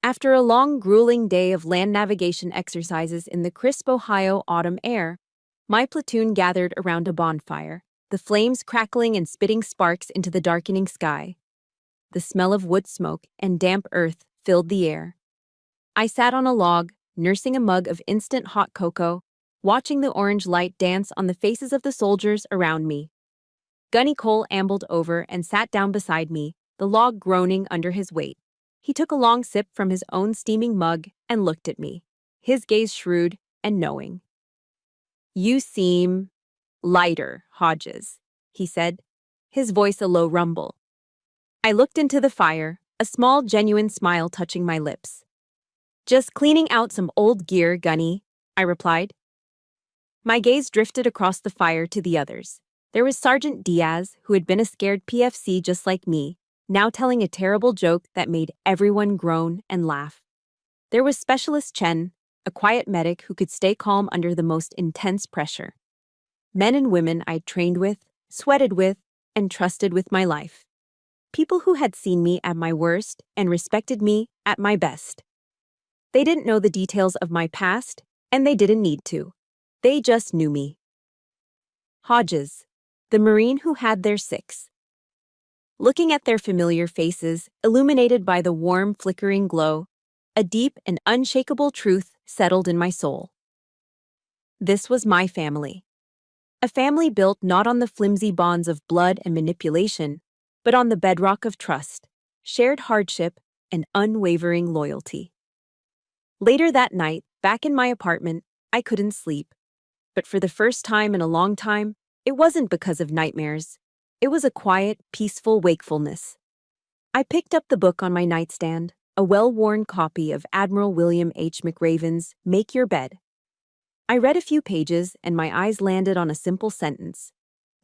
After a long, grueling day of land navigation exercises in the crisp Ohio autumn air, my platoon gathered around a bonfire, the flames crackling and spitting sparks into the darkening sky. The smell of wood smoke and damp earth filled the air. I sat on a log, nursing a mug of instant hot cocoa, watching the orange light dance on the faces of the soldiers around me. Gunny Cole ambled over and sat down beside me, the log groaning under his weight. He took a long sip from his own steaming mug and looked at me, his gaze shrewd and knowing. You seem lighter, Hodges, he said, his voice a low rumble. I looked into the fire, a small, genuine smile touching my lips. Just cleaning out some old gear, Gunny, I replied. My gaze drifted across the fire to the others. There was Sergeant Diaz, who had been a scared PFC just like me, now telling a terrible joke that made everyone groan and laugh. There was Specialist Chen, a quiet medic who could stay calm under the most intense pressure. Men and women I'd trained with, sweated with, and trusted with my life. People who had seen me at my worst and respected me at my best. They didn't know the details of my past, and they didn't need to. They just knew me. Hodges, the Marine who had their six. Looking at their familiar faces, illuminated by the warm, flickering glow, a deep and unshakable truth settled in my soul. This was my family. A family built not on the flimsy bonds of blood and manipulation, but on the bedrock of trust, shared hardship, and unwavering loyalty. Later that night, back in my apartment, I couldn't sleep. But for the first time in a long time, it wasn't because of nightmares. It was a quiet, peaceful wakefulness. I picked up the book on my nightstand, a well-worn copy of Admiral William H. McRaven's Make Your Bed. I read a few pages and my eyes landed on a simple sentence.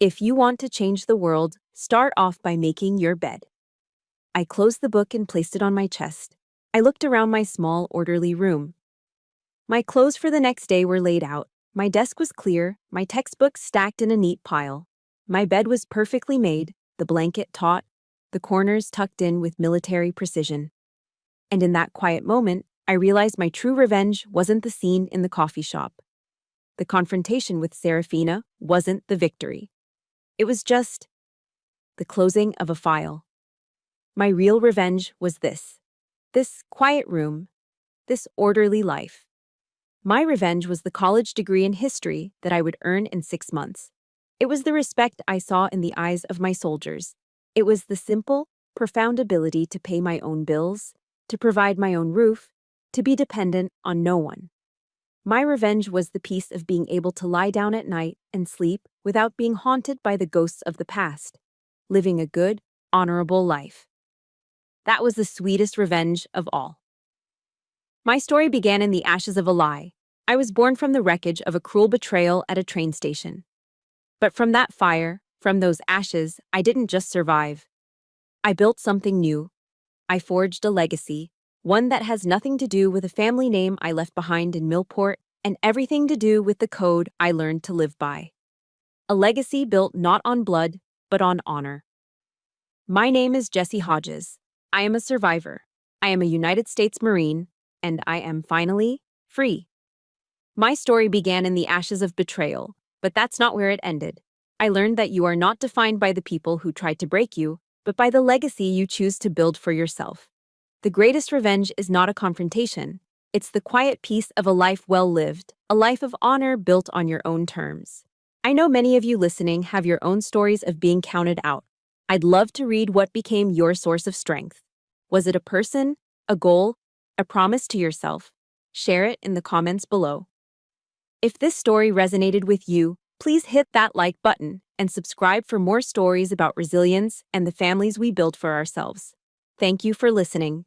If you want to change the world, start off by making your bed. I closed the book and placed it on my chest. I looked around my small, orderly room. My clothes for the next day were laid out. My desk was clear, my textbooks stacked in a neat pile. My bed was perfectly made, the blanket taut, the corners tucked in with military precision. And in that quiet moment, I realized my true revenge wasn't the scene in the coffee shop. The confrontation with Serafina wasn't the victory. It was just the closing of a file. My real revenge was this quiet room, this orderly life. My revenge was the college degree in history that I would earn in 6 months. It was the respect I saw in the eyes of my soldiers. It was the simple, profound ability to pay my own bills, to provide my own roof, to be dependent on no one. My revenge was the peace of being able to lie down at night and sleep without being haunted by the ghosts of the past, living a good, honorable life. That was the sweetest revenge of all. My story began in the ashes of a lie. I was born from the wreckage of a cruel betrayal at a train station. But from that fire, from those ashes, I didn't just survive. I built something new. I forged a legacy, one that has nothing to do with a family name I left behind in Millport and everything to do with the code I learned to live by. A legacy built not on blood, but on honor. My name is Jesse Hodges. I am a survivor. I am a United States Marine, and I am finally free. My story began in the ashes of betrayal, but that's not where it ended. I learned that you are not defined by the people who tried to break you, but by the legacy you choose to build for yourself. The greatest revenge is not a confrontation. It's the quiet peace of a life well lived, a life of honor built on your own terms. I know many of you listening have your own stories of being counted out. I'd love to read what became your source of strength. Was it a person, a goal, a promise to yourself? Share it in the comments below. If this story resonated with you, please hit that like button and subscribe for more stories about resilience and the families we build for ourselves. Thank you for listening.